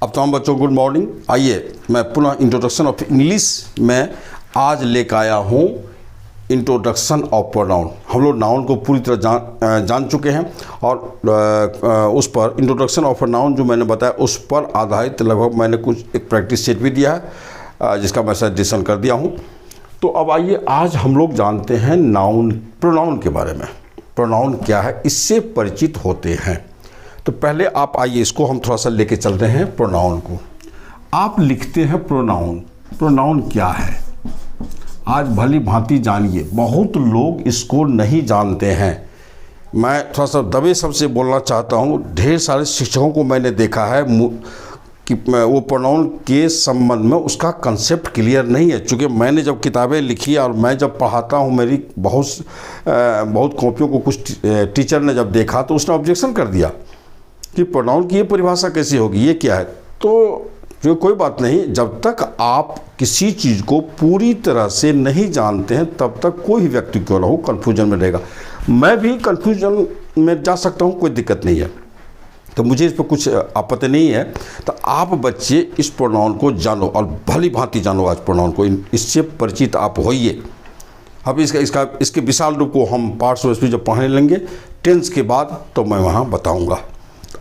अब तमाम बच्चों गुड मॉर्निंग। आइए मैं पुनः इंट्रोडक्शन ऑफ इंग्लिश में आज लेकर आया हूँ इंट्रोडक्शन ऑफ प्रोनाउन। हम लोग नाउन को पूरी तरह जान चुके हैं और उस पर इंट्रोडक्शन ऑफ प्रोनाउन जो मैंने बताया उस पर आधारित लगभग मैंने कुछ एक प्रैक्टिस सेट भी दिया है जिसका मैं सजेशन कर दिया हूँ। तो अब आइए आज हम लोग जानते हैं प्रोनाउन के बारे में। प्रोनाउन क्या है इससे परिचित होते हैं। तो पहले आप आइए इसको हम थोड़ा सा लेके चलते हैं प्रोनाउन को। आप लिखते हैं प्रोनाउन क्या है आज भली भांति जानिए। बहुत लोग इसको नहीं जानते हैं। मैं थोड़ा सा दबे सबसे बोलना चाहता हूँ। ढेर सारे शिक्षकों को मैंने देखा है कि वो प्रोनाउन के संबंध में उसका कंसेप्ट क्लियर नहीं है। चूँकि मैंने जब किताबें लिखी और मैं जब पढ़ाता हूँ मेरी बहुत कॉपियों को कुछ टीचर ने जब देखा तो उसने ऑब्जेक्शन कर दिया कि प्रोनाउन की ये परिभाषा कैसी होगी, ये क्या है। तो जो कोई बात नहीं, जब तक आप किसी चीज़ को पूरी तरह से नहीं जानते हैं तब तक कोई व्यक्ति क्यों ना हो कन्फ्यूजन में रहेगा। मैं भी कन्फ्यूजन में जा सकता हूँ, कोई दिक्कत नहीं है। तो मुझे इस पर कुछ आपत्ति नहीं है। तो आप बच्चे इस प्रोनाउन को जानो और भली भांति जानो। आज प्रोनाउन को इससे परिचित आप होइए। अब इसके विशाल रूप को हम पार्ट्स ऑफ स्पीच जब पढ़ने लेंगे टेंस के बाद तो मैं वहाँ बताऊँगा।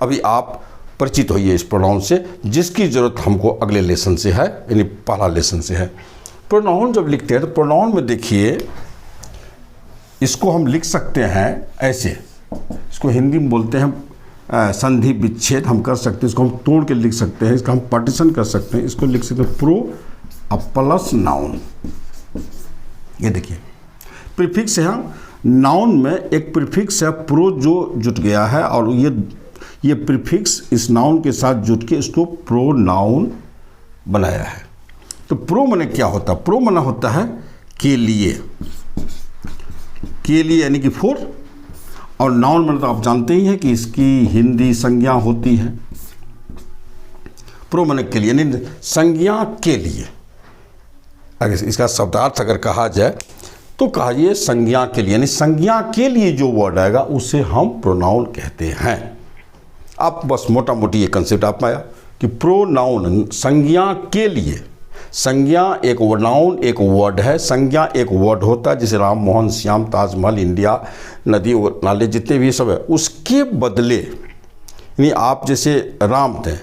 अभी आप परिचित होइए इस प्रोनाउन से जिसकी ज़रूरत हमको अगले लेसन से है, यानी पहला लेसन से है। प्रोनाउन जब लिखते हैं तो प्रोनाउन में देखिए इसको हम लिख सकते हैं ऐसे। इसको हिंदी में बोलते हैं संधि विच्छेद। हम कर सकते हैं, इसको हम तोड़ के लिख सकते हैं, इसका हम पार्टीशन कर सकते हैं। इसको लिख सकते हैं प्रो प्लस नाउन। ये देखिए प्रीफिक्स है। नाउन में एक प्रीफिक्स है प्रो जो जुट गया है और ये प्रीफिक्स इस नाउन के साथ जुट के इसको प्रोनाउन बनाया है। तो प्रो माने क्या होता है? प्रो माना होता है के लिए यानी कि फॉर। और नाउन माने तो आप जानते ही हैं कि इसकी हिंदी संज्ञा होती है। प्रो माने के लिए यानी संज्ञा के लिए। अगर इसका शब्दार्थ अगर कहा जाए तो कहिए संज्ञा के लिए, यानी संज्ञा के लिए जो वर्ड आएगा उसे हम प्रोनाउन कहते हैं। आप बस मोटा मोटी ये कंसेप्ट आप पाया कि प्रोनाउन संज्ञा के लिए। संज्ञा एक नाउन एक वर्ड है। संज्ञा एक वर्ड होता है जैसे राम मोहन श्याम ताजमहल इंडिया नदी नाले जितने भी सब है उसके बदले, यानी आप जैसे राम थे,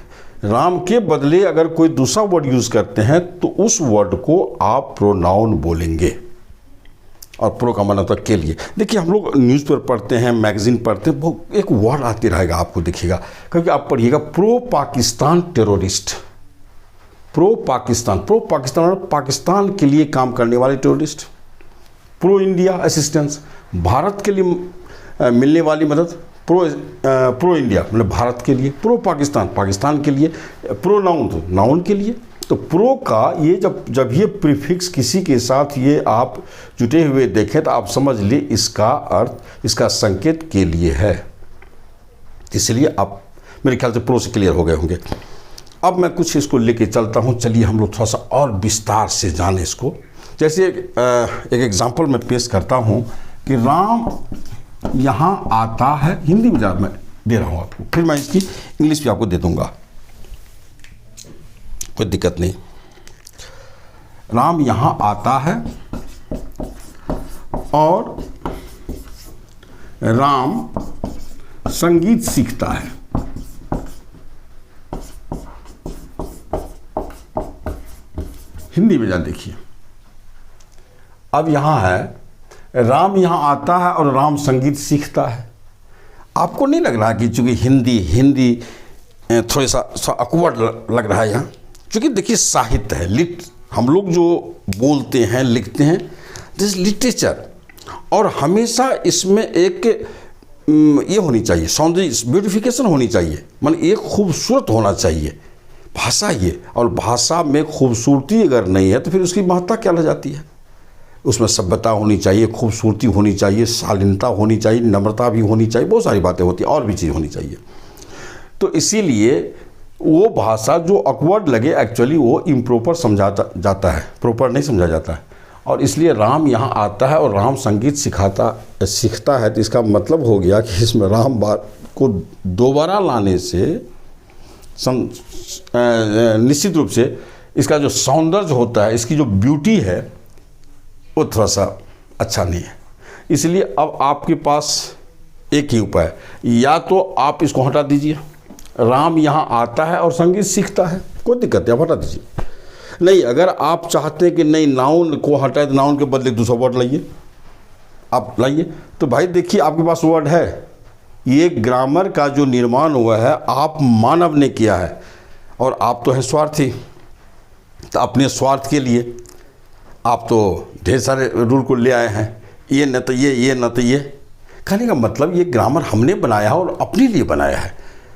राम के बदले अगर कोई दूसरा वर्ड यूज़ करते हैं तो उस वर्ड को आप प्रोनाउन बोलेंगे। और प्रो का मतलब के लिए। देखिए हम लोग न्यूज़पेपर पढ़ते हैं, मैगजीन पढ़ते हैं, बहुत एक वर्ड आती रहेगा आपको दिखेगा। क्योंकि आप पढ़िएगा pro Pakistan terrorist. Pro Pakistan Pakistan के लिए काम करने वाले terrorist. Pro India assistance, Bharat के लिए मिलने वाली मदद। प्रो इंडिया मतलब भारत के लिए। प्रो पाकिस्तान के लिए। प्रो नाउन तो नाउन के लिए। तो प्रो का ये जब ये प्रीफिक्स किसी के साथ ये आप जुटे हुए देखें तो आप समझ लिए इसका अर्थ, इसका संकेत के लिए है। इसलिए आप मेरे ख्याल से प्रो से क्लियर हो गए होंगे। अब मैं कुछ इसको लेके चलता हूँ। चलिए हम लोग थोड़ा सा और विस्तार से जाने इसको। जैसे एक एग्जाम्पल मैं पेश करता हूँ कि राम यहाँ आता है। हिंदी में मैं दे रहा हूँ आपको, फिर मैं इसकी इंग्लिश भी आपको दे दूँगा, कोई दिक्कत नहीं। राम यहाँ आता है और राम संगीत सीखता है। हिंदी में जा देखिए। अब यहाँ है राम यहाँ आता है और राम संगीत सीखता है। आपको नहीं लग रहा कि चूंकि हिंदी थोड़ा सा अकवर्ड लग रहा है यहाँ? क्योंकि देखिए साहित्य है, हम लोग जो बोलते हैं लिखते हैं दिस लिटरेचर। और हमेशा इसमें एक ये होनी चाहिए सौंदर्य, ब्यूटिफिकेशन होनी चाहिए, मतलब एक खूबसूरत होना चाहिए भाषा ये। और भाषा में खूबसूरती अगर नहीं है तो फिर उसकी महत्ता क्या रह जाती है? उसमें सभ्यता होनी चाहिए, खूबसूरती होनी चाहिए, शालीनता होनी चाहिए, नम्रता भी होनी चाहिए, बहुत सारी बातें होती हैं और भी चीज़ होनी चाहिए। तो इसीलिए वो भाषा जो अकवर्ड लगे एक्चुअली वो इम्प्रॉपर समझा जाता है, प्रॉपर नहीं समझा जाता है। और इसलिए राम यहाँ आता है और राम संगीत सीखता है। तो इसका मतलब हो गया कि इसमें राम बात को दोबारा लाने से निश्चित रूप से इसका जो सौंदर्य होता है, इसकी जो ब्यूटी है, वो थोड़ा सा अच्छा नहीं है। इसलिए अब आपके पास एक ही उपाय है, या तो आप इसको हटा दीजिए, राम यहाँ आता है और संगीत सीखता है, कोई दिक्कत नहीं, आप हटा दीजिए। नहीं, अगर आप चाहते हैं कि नहीं नाउन को हटाए तो नाउन के बदले दूसरा वर्ड लाइए, आप लाइए। तो भाई देखिए आपके पास वर्ड है, ये ग्रामर का जो निर्माण हुआ है आप मानव ने किया है, और आप तो हैं स्वार्थी, तो अपने स्वार्थ के लिए आप तो ढेर सारे रूल को ले आए हैं, ये न तो ये न तो ये। कहने का मतलब ये ग्रामर हमने बनाया है और अपने लिए बनाया है,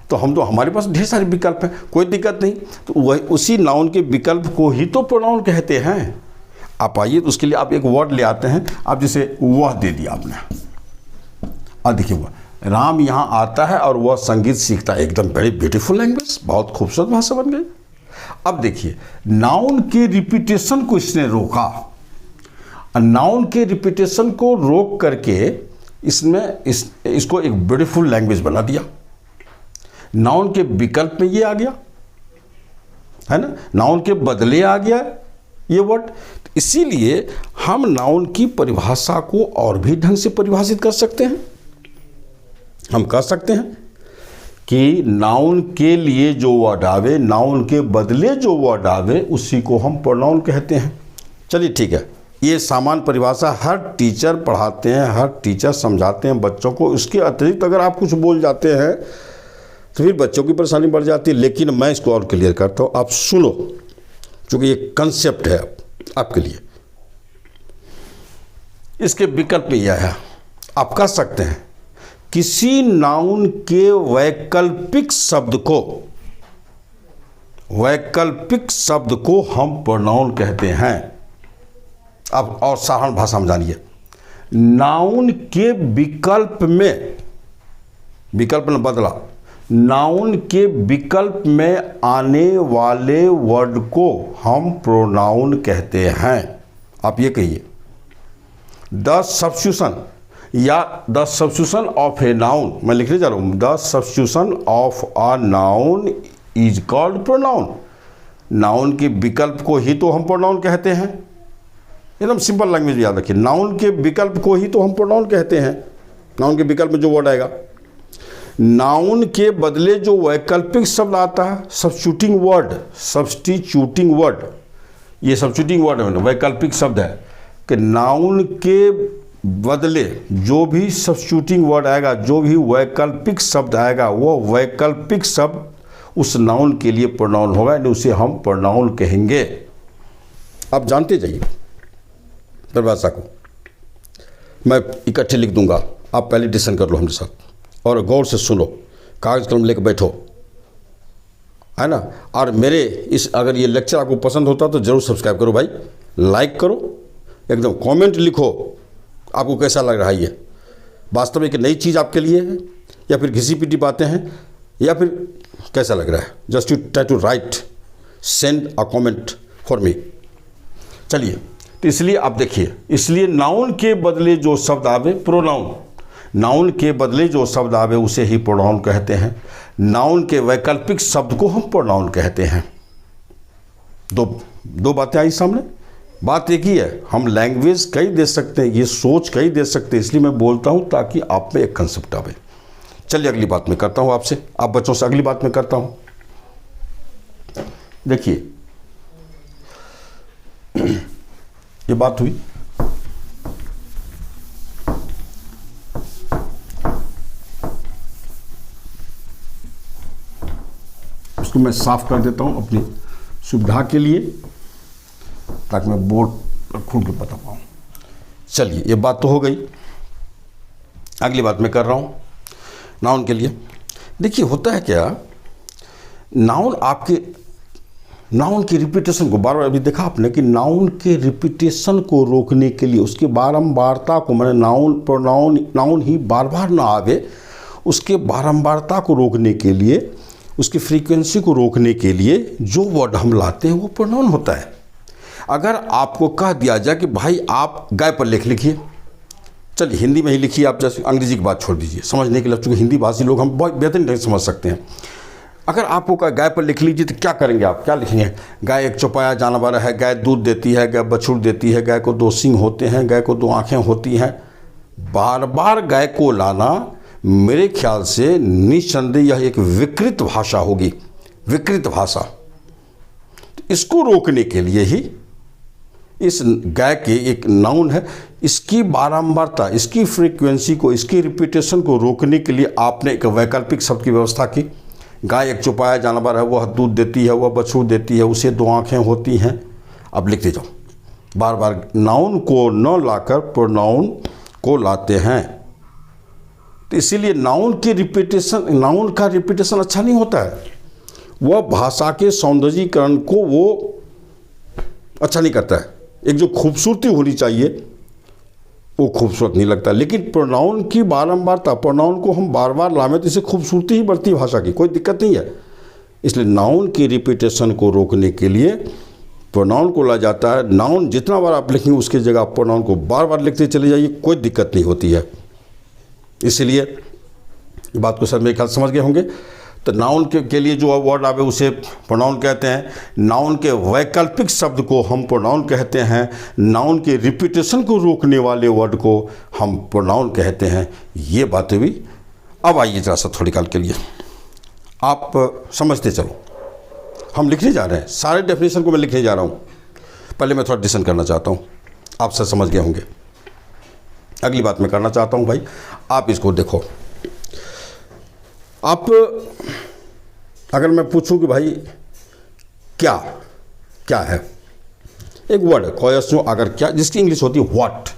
तो हम तो हमारे पास ढेर सारे विकल्प हैं, कोई दिक्कत नहीं। तो वही उसी नाउन के विकल्प को ही तो प्रोनाउन कहते हैं। आप आइए, तो उसके लिए आप एक वर्ड ले आते हैं, आप जैसे वह दे दिया आपने, और देखिए वह राम यहाँ आता है और वह संगीत सीखता है, एकदम वेरी ब्यूटीफुल लैंग्वेज, बहुत खूबसूरत भाषा बन गई। अब देखिए नाउन के रिपीटेशन को इसने रोका, नाउन के रिपीटेशन को रोक करके इसको एक ब्यूटीफुल लैंग्वेज बना दिया। नाउन के विकल्प में ये आ गया है ना, नाउन के बदले आ गया ये वर्ड। इसीलिए हम नाउन की परिभाषा को और भी ढंग से परिभाषित कर सकते हैं। हम कह सकते हैं कि नाउन के लिए जो वर्ड आवे, नाउन के बदले जो वर्ड आवे, उसी को हम प्रोनाउन कहते हैं। चलिए ठीक है, ये सामान्य परिभाषा हर टीचर पढ़ाते हैं, हर टीचर समझाते हैं बच्चों को। इसके अतिरिक्त अगर आप कुछ बोल जाते हैं तो फिर बच्चों की परेशानी बढ़ जाती है। लेकिन मैं इसको और क्लियर करता हूँ, आप सुनो, क्योंकि ये कंसेप्ट है आपके लिए। इसके विकल्प में यह है, आप कह सकते हैं किसी नाउन के वैकल्पिक शब्द को हम प्रोनाउन कहते हैं। अब और साधारण भाषा में जानिए, नाउन के विकल्प में बदला, नाउन के विकल्प में आने वाले वर्ड को हम प्रोनाउन कहते हैं। आप ये कहिए, द सब्स्टिट्यूशन या the substitution of a noun, मैं लिखने जा रहा हूँ, the substitution of a noun is called pronoun. Noun के विकल्प को ही तो हम प्रोनाउन कहते हैं। एकदम सिंपल लैंग्वेज याद रखिए, नाउन के विकल्प को ही तो हम प्रोनाउन कहते हैं। नाउन के विकल्प में जो वर्ड आएगा, नाउन के बदले जो वैकल्पिक शब्द आता है, सब्स्टिट्यूटिंग वर्ड, ये सब्स्टिट्यूटिंग वर्ड है, वैकल्पिक शब्द है कि नाउन के बदले जो भी सब्स्टिट्यूटिंग वर्ड आएगा, जो भी वैकल्पिक शब्द आएगा, वो वैकल्पिक शब्द उस नाउन के लिए प्रोनाउन होगा, यानी उसे हम प्रोनाउन कहेंगे। आप जानते जाइए परिभाषा को, मैं इकट्ठे लिख दूंगा, आप पहले डिस्कशन कर लो हमारे साथ और गौर से सुनो, कागज कलम लेकर बैठो, है ना। और मेरे अगर ये लेक्चर आपको पसंद होता तो जरूर सब्सक्राइब करो भाई, लाइक करो, एकदम कमेंट लिखो आपको कैसा लग रहा है, ये वास्तव में एक नई चीज़ आपके लिए है या फिर घिसी पिटी बातें हैं, या फिर कैसा लग रहा है। Just you try to write, send a comment for me. चलिए, तो इसलिए आप देखिए, इसलिए नाउन के बदले जो शब्द आवे प्रोनाउन, नाउन के बदले जो शब्द आवे उसे ही प्रोनाउन कहते हैं। नाउन के वैकल्पिक शब्द को हम प्रोनाउन कहते हैं। दो बातें आई सामने। बात एक ही है, हम लैंग्वेज कई दे सकते हैं, ये सोच कई दे सकते हैं, इसलिए मैं बोलता हूँ ताकि आप में एक कंसेप्ट आवे। चलिए अगली बात में करता हूँ आपसे, आप बच्चों से अगली बात में करता हूँ। देखिए ये बात हुई, उसको मैं साफ कर देता हूँ अपनी सुविधा के लिए, ताकि मैं बोर्ड खोल के बता पाऊँ। चलिए ये बात तो हो गई, अगली बात मैं कर रहा हूँ नाउन के लिए। देखिए होता है क्या, नाउन की रिपीटेशन को बार बार, अभी देखा आपने कि नाउन के रिपीटेशन को रोकने के लिए, उसकी बारंबारता को, मैंने नाउन ही बार बार ना आवे, उसके बारंबारता को रोकने के लिए, उसकी फ्रीक्वेंसी को रोकने के लिए जो वर्ड हम लाते हैं वो प्रोनाउन होता है। अगर आपको कह दिया जाए कि भाई आप गाय पर लेख लिखिए, चलिए हिंदी में ही लिखिए, आप जैसे अंग्रेजी की बात छोड़ दीजिए समझने के लिए, चूँकि हिंदी भाषी लोग हम बहुत बेहतरीन ढंग से समझ सकते हैं। अगर आपको कहा गाय पर लिख लीजिए तो क्या करेंगे आप, क्या लिखेंगे? गाय एक चौपाया जानवर है, गाय दूध देती है, गाय बछड़ देती है, गाय को 2 सींग होते हैं, गाय को 2 आँखें होती हैं। बार बार गाय को लाना मेरे ख्याल से निस्संदेह यह एक विकृत भाषा होगी, विकृत भाषा। इसको रोकने के लिए ही इस गाय के एक नाउन है, इसकी बारंबारता, इसकी फ्रीक्वेंसी को, इसकी रिपीटेशन को रोकने के लिए आपने एक वैकल्पिक शब्द की व्यवस्था की। गाय एक चौपाया जानवर है, वह दूध देती है, वह बछड़ देती है, उसे 2 आँखें होती हैं। अब लिखते जाओ, बार बार नाउन को न लाकर प्रोनाउन को लाते हैं। तो इसीलिए नाउन की रिपीटेशन, नाउन का रिपीटेशन अच्छा नहीं होता है, वह भाषा के सौंदर्यीकरण को वो अच्छा नहीं करता है। एक जो खूबसूरती होनी चाहिए वो खूबसूरत नहीं लगता। लेकिन प्रोनाउन की बारंबारता, प्रोनाउन को हम बार बार लाएं तो इससे खूबसूरती ही बढ़ती है भाषा की, कोई दिक्कत नहीं है। इसलिए नाउन की रिपीटेशन को रोकने के लिए प्रोनाउन को ला जाता है। नाउन जितना बार आप लिखेंगे उसकी जगह आप प्रोनाउन को बार बार लिखते चले जाइए, कोई दिक्कत नहीं होती है। इसलिए बात को सर मेरे ख्याल समझ गए होंगे। तो नाउन के लिए जो वर्ड आवे उसे प्रोनाउन कहते हैं। नाउन के वैकल्पिक शब्द को हम प्रोनाउन कहते हैं। नाउन के रिपीटेशन को रोकने वाले वर्ड को हम प्रोनाउन कहते हैं। ये बातें भी अब आइए जरा सा थोड़ी काल के लिए आप समझते चलो। हम लिखने जा रहे हैं, सारे डेफिनेशन को मैं लिखने जा रहा हूँ। पहले मैं थोड़ा डिस्कशन करना चाहता हूँ, आप सब समझ गए होंगे। अगली बात मैं करना चाहता हूँ भाई, आप इसको देखो। आप अगर मैं पूछूं कि भाई क्या क्या है, एक वर्ड है क्वेश्चन, अगर क्या, जिसकी इंग्लिश होती है व्हाट,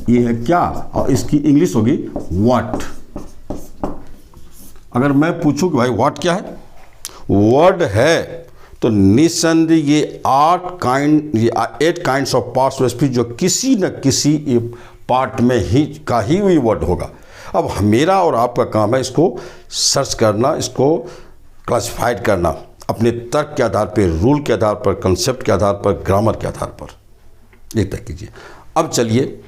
ये है क्या और इसकी इंग्लिश होगी व्हाट। अगर मैं पूछूं कि भाई व्हाट क्या है, वर्ड है, तो निस्संदेह ये 8 काइंड्स ऑफ पास्ट स्पीच जो किसी न किसी पार्ट में ही का ही वही वर्ड होगा। अब मेरा और आपका काम है इसको सर्च करना, इसको क्लासिफाइड करना अपने तर्क के आधार पर, रूल के आधार पर, कंसेप्ट के आधार पर, ग्रामर के आधार पर, ये तय कीजिए। अब चलिए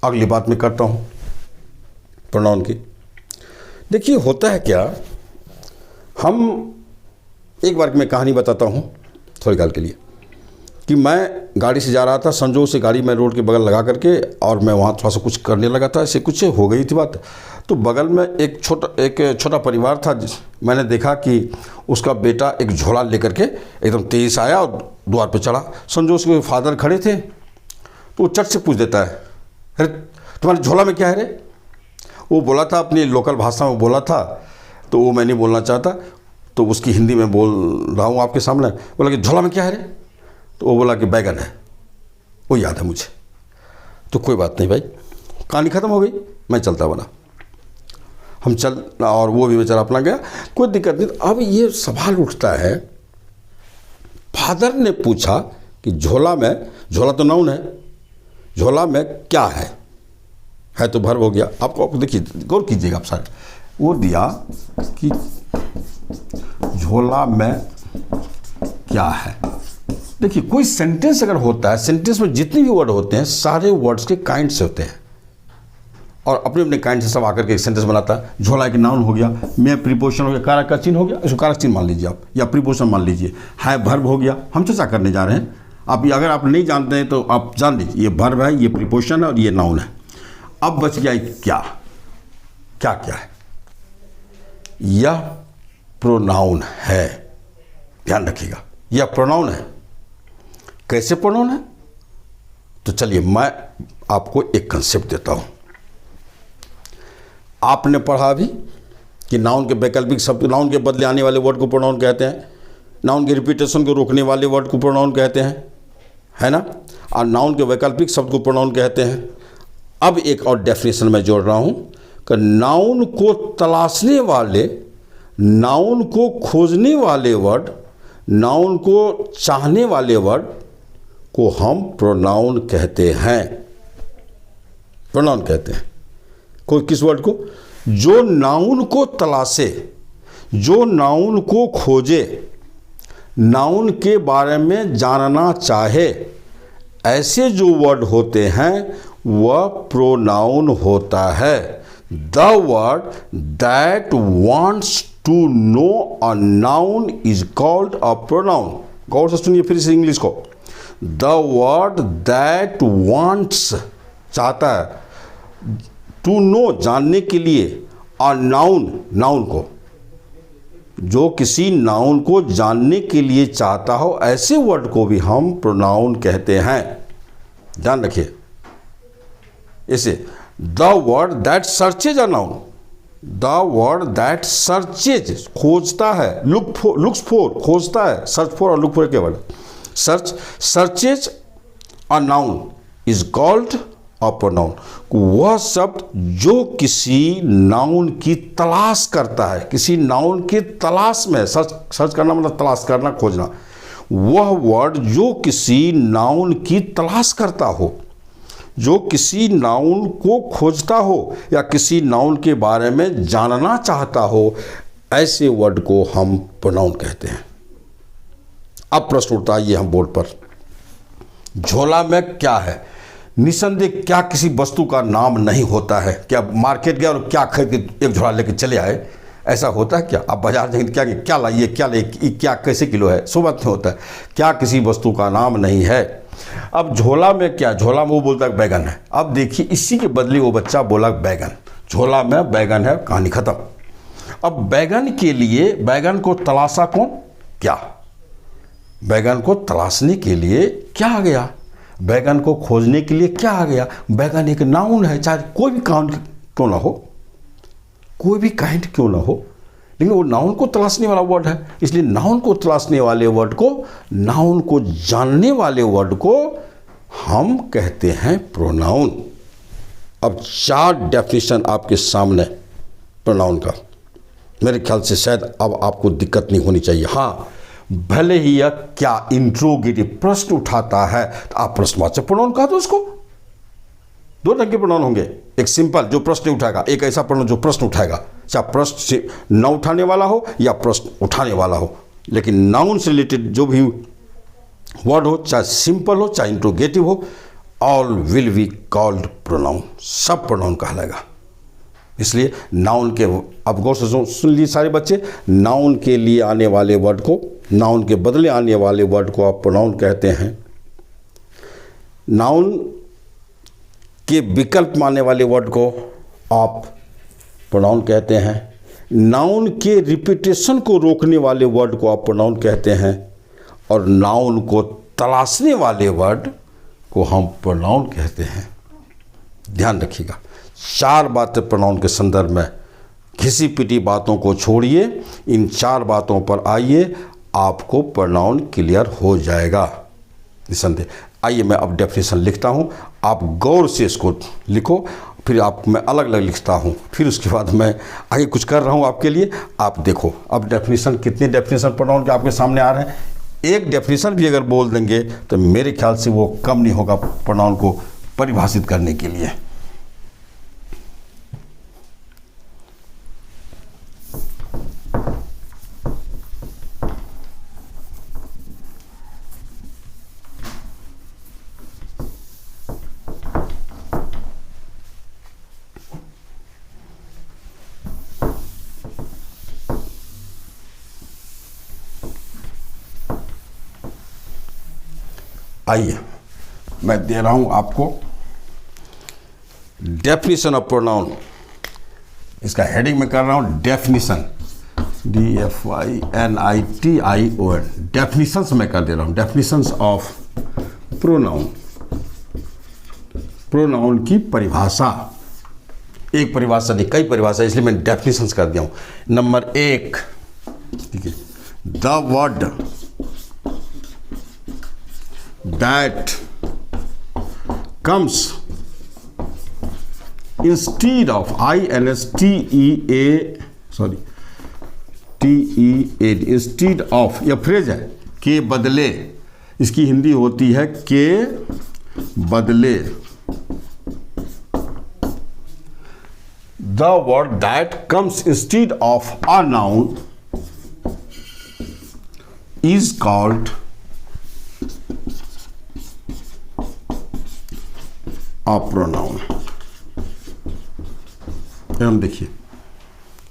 अगली बात मैं करता हूँ प्रोनाउन की। देखिए होता है क्या, हम एक बार मैं कहानी बताता हूँ थोड़ी काल के लिए कि मैं गाड़ी से जा रहा था, संजोग से गाड़ी मैं रोड के बगल लगा करके और मैं वहाँ थोड़ा सा कुछ करने लगा था, ऐसे कुछ हो गई थी बात। तो बगल में एक छोटा परिवार था, मैंने देखा कि उसका बेटा एक झोला लेकर के एकदम तेज़ आया और द्वार पे चढ़ा। संजोग से फादर खड़े थे, तो वो चट से पूछ देता है, अरे तुम्हारे झोला में क्या है रे? वो बोला था अपनी लोकल भाषा में बोला था, तो वो मैं नहीं बोलना चाहता, तो उसकी हिंदी में बोल रहा हूँ आपके सामने। बोला कि झोला में क्या है रे? तो वो बोला कि बैगन है। वो याद है मुझे। तो कोई बात नहीं भाई, कहानी ख़त्म हो गई, मैं चलता बना। हम चल, और वो भी बेचारा अपना गया, कोई दिक्कत नहीं। अब ये सवाल उठता है, फादर ने पूछा कि झोला में, झोला तो नाउन है, झोला में क्या है तो भर्ब हो गया। आपको देखिए, गौर कीजिएगा आप सारे, वो दिया कि झोला में क्या है। देखिए कोई सेंटेंस अगर होता है, सेंटेंस में जितने भी वर्ड होते हैं सारे वर्ड्स के काइंड से होते हैं और अपने अपने काइंड से सब आकर के एक सेंटेंस बनाता है। झोला एक नाउन हो गया, में प्रीपोजिशन हो गया, कारक का चिन्ह हो गया, इसको कारक चिन्ह मान लीजिए आप, या प्रीपोजिशन मान लीजिए, है भर्ब हो गया। हम चर्चा करने जा रहे हैं, आप अगर आप नहीं जानते हैं तो आप जान लीजिए, ये भर्ब है, ये प्रीपोजिशन है और ये नाउन है। अब बच गया क्या क्या क्या है, यह प्रोनाउन है। ध्यान रखिएगा, यह प्रोनाउन है। कैसे प्रोनाउन है? तो चलिए मैं आपको एक कंसेप्ट देता हूं। आपने पढ़ा भी कि नाउन के वैकल्पिक शब्द, नाउन के बदले आने वाले वर्ड को प्रोनाउन कहते हैं, नाउन के रिपीटेशन को रोकने वाले वर्ड को प्रोनाउन कहते हैं, है ना, और नाउन के वैकल्पिक शब्द को प्रोनाउन कहते हैं। अब एक और डेफिनेशन मैं जोड़ रहा हूं कि नाउन को तलाशने वाले, नाउन को खोजने वाले वर्ड, नाउन को चाहने वाले वर्ड को हम प्रोनाउन कहते हैं। प्रोनाउन कहते हैं कोई किस वर्ड को? जो नाउन को तलाशे, जो नाउन को खोजे, नाउन के बारे में जानना चाहे, ऐसे जो वर्ड होते हैं वह प्रोनाउन होता है। The word that wants to know a noun is called a pronoun. गौर से सुनिए फिर से इंग्लिश को। द वर्ड दैट वांट्स, चाहता है, टू नो, जानने के लिए, अ नाउन, नाउन को, जो किसी नाउन को जानने के लिए चाहता हो, ऐसे वर्ड को भी हम प्रोनाउन कहते हैं। ध्यान रखिए। इसे the word that searches a noun, the word that searches, खोजता है, लुक्स फॉर, खोजता है, सर्च फॉर और लुक फॉर के word, searches a noun is called a pronoun. वह शब्द जो किसी नाउन की तलाश करता है, किसी नाउन की तलाश में, सर्च करना मतलब तलाश करना, खोजना, वह वर्ड जो किसी नाउन की तलाश करता हो, जो किसी नाउन को खोजता हो या किसी नाउन के बारे में जानना चाहता हो, ऐसे वर्ड को हम प्रोनाउन कहते हैं। अब प्रश्न उठता है ये हम बोर्ड पर, झोला में क्या है? निसंदेह क्या किसी वस्तु का नाम नहीं होता है? क्या मार्केट गया और क्या खरीद के एक झोला लेके चले आए, ऐसा होता है क्या? आप बाजार जाएंगे क्या लाइए, क्या ले, क्या कैसे किलो है, सो बात नहीं होता है। क्या किसी वस्तु का नाम नहीं है? अब झोला में क्या, झोला में वो बोलता है बैगन है। अब देखिए इसी के बदले वो बच्चा बोला बैगन, झोला में बैगन है, कहानी खत्म। अब बैगन के लिए, बैगन को तलाशा कौन? क्या? बैगन को तलाशने के लिए क्या आ गया? बैगन को खोजने के लिए क्या आ गया? बैगन एक नाउन है, चाहे कोई भी काउंट क्यों ना हो, कोई भी काइंड क्यों ना हो, लेकिन वो नाउन को तलाशने वाला वर्ड है, इसलिए नाउन को तलाशने वाले वर्ड को, नाउन को जानने वाले वर्ड को हम कहते हैं प्रोनाउन। अब 4 डेफिनेशन आपके सामने प्रोनाउन का, मेरे ख्याल से शायद अब आपको दिक्कत नहीं होनी चाहिए। हाँ, भले ही यह क्या इंट्रोगेटिव प्रश्न उठाता है तो आप प्रश्नवाचक प्रोनाउन कहा दो उसको। 2 ढंग के प्रोनाउन होंगे, एक सिंपल जो प्रश्न उठाएगा, एक ऐसा प्रोनाउन जो प्रश्न उठाएगा, चाहे प्रश्न से न उठाने वाला हो या प्रश्न उठाने वाला हो, लेकिन नाउन से रिलेटेड जो भी वर्ड हो, चाहे सिंपल हो चाहे इंट्रोगेटिव हो, all will be called pronoun, सब प्रोनाउन कहलाएगा। इसलिए नाउन के, अब गौर से सुन लीजिए सारे बच्चे, नाउन के लिए आने वाले वर्ड को, नाउन के बदले आने वाले वर्ड को आप प्रोनाउन कहते हैं। नाउन के विकल्प में आने वाले वर्ड को आप प्रोनाउन कहते हैं। नाउन के रिपीटेशन को रोकने वाले वर्ड को आप प्रोनाउन कहते हैं। और नाउन को तलाशने वाले वर्ड को हम प्रोनाउन कहते हैं। ध्यान रखिएगा, 4 बातें प्रोनाउन के संदर्भ में, घिसी पिटी बातों को छोड़िए, इन 4 बातों पर आइए, आपको प्रोनाउन क्लियर हो जाएगा निसंदेह। आइए मैं अब डेफिनेशन लिखता हूँ, आप गौर से इसको लिखो, फिर आप, मैं अलग अलग लिखता हूँ, फिर उसके बाद मैं आगे कुछ कर रहा हूँ आपके लिए, आप देखो। अब डेफिनेशन, कितने डेफिनेशन प्रोनाउन के आपके सामने आ रहे हैं, एक डेफिनेशन भी अगर बोल देंगे तो मेरे ख्याल से वो कम नहीं होगा प्रोनाउन को परिभाषित करने के लिए। आइए मैं दे रहा हूं आपको डेफिनेशन ऑफ प्रोनाउन, इसका हेडिंग में कर रहा हूं डेफिनेशन, DEFINITION, डेफिनेशंस में कर दे रहा हूं, डेफिनेशंस ऑफ प्रोनाउन, प्रोनाउन की परिभाषा, एक परिभाषा नहीं कई परिभाषा, इसलिए मैं डेफिनेशंस कर दिया हूं। नंबर 1, ठीक है, the word that comes instead of instead of, यह फ्रेज है, के बदले, इसकी हिंदी होती है के बदले। The word that comes instead of a noun is called a pronoun। हम देखिए,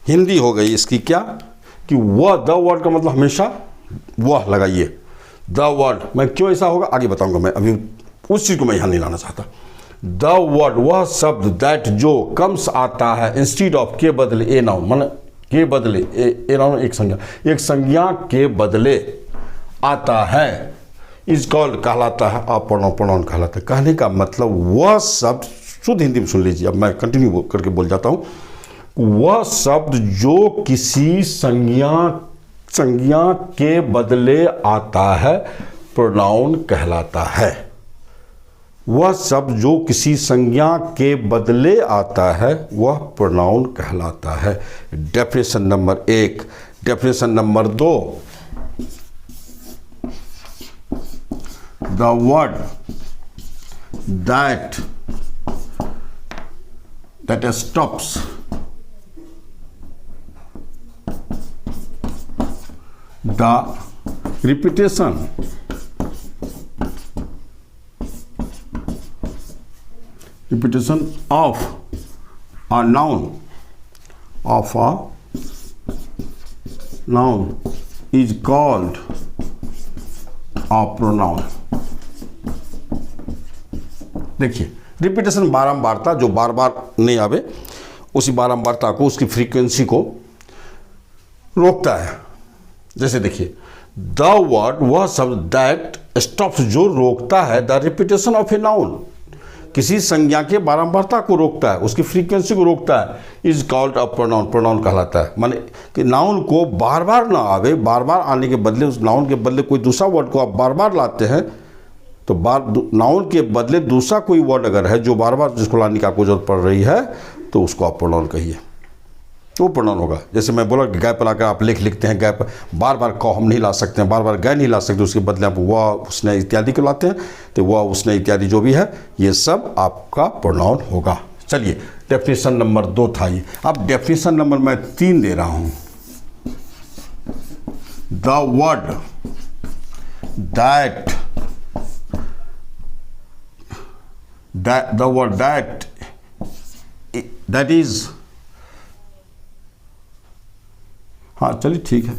हिंदी हो गई इसकी क्या, कि वह, द वर्ड का मतलब हमेशा वह लगाइए, द वर्ड। मैं क्यों ऐसा होगा आगे बताऊंगा, मैं अभी उस चीज़ को मैं यहाँ नहीं लाना चाहता। द वर्ड वह शब्द, दैट जो कम्स आता है, इंस्टीड ऑफ के बदले ए नाउन, माने के बदले ए नाउन एक संज्ञा, एक संज्ञा के बदले आता है, इज कॉल्ड कहलाता है, आप प्रोनाउन कहलाता है। कहने का मतलब वह शब्द, शुद्ध हिंदी में सुन लीजिए, अब मैं कंटिन्यू करके बोल जाता हूँ। वह शब्द जो किसी संज्ञा के बदले आता है प्रोनाउन कहलाता है। वह शब्द जो किसी संज्ञा के बदले आता है वह प्रोनाउन कहलाता है। Definition number 1। Definition number 2, the word that stops the repetition of a noun is called a pronoun। देखिए, रिपीटेशन बारंबारता, जो बार बार नहीं आवे, उसी बारंबारता को, उसकी फ्रीक्वेंसी को रोकता है। जैसे देखिए, द वर्ड वह शब्द, दैट स्टॉप्स जो रोकता है, the repetition of a noun किसी संज्ञा के बारंबारता को रोकता है, उसकी फ्रीक्वेंसी को रोकता है, is called a pronoun, pronoun कहलाता है। माने कि नाउन को बार बार ना आवे, बार बार आने के बदले, उस नाउन के बदले कोई दूसरा वर्ड को आप बार बार लाते हैं, तो नाउन के बदले दूसरा कोई वर्ड अगर है जो बार बार जिसको लाने की आपको जरूरत पड़ रही है, तो उसको आप प्रोनाउन कहिए, तो प्रोनाउन होगा। जैसे मैं बोला कि गाय पर लाकर आप लिखते हैं, गाय पर बार बार कौ हम नहीं ला सकते हैं, बार बार गाय नहीं ला सकते, उसके बदले आप वह, उसने इत्यादि को लाते हैं, तो वह, उसने इत्यादि जो भी है, ये सब आपका प्रोनाउन होगा। चलिए, डेफिनेशन नंबर 2 था ये। अब डेफिनेशन नंबर मैं 3 दे रहा हूँ। द वर्ड दैट इज, हाँ चलिए ठीक है,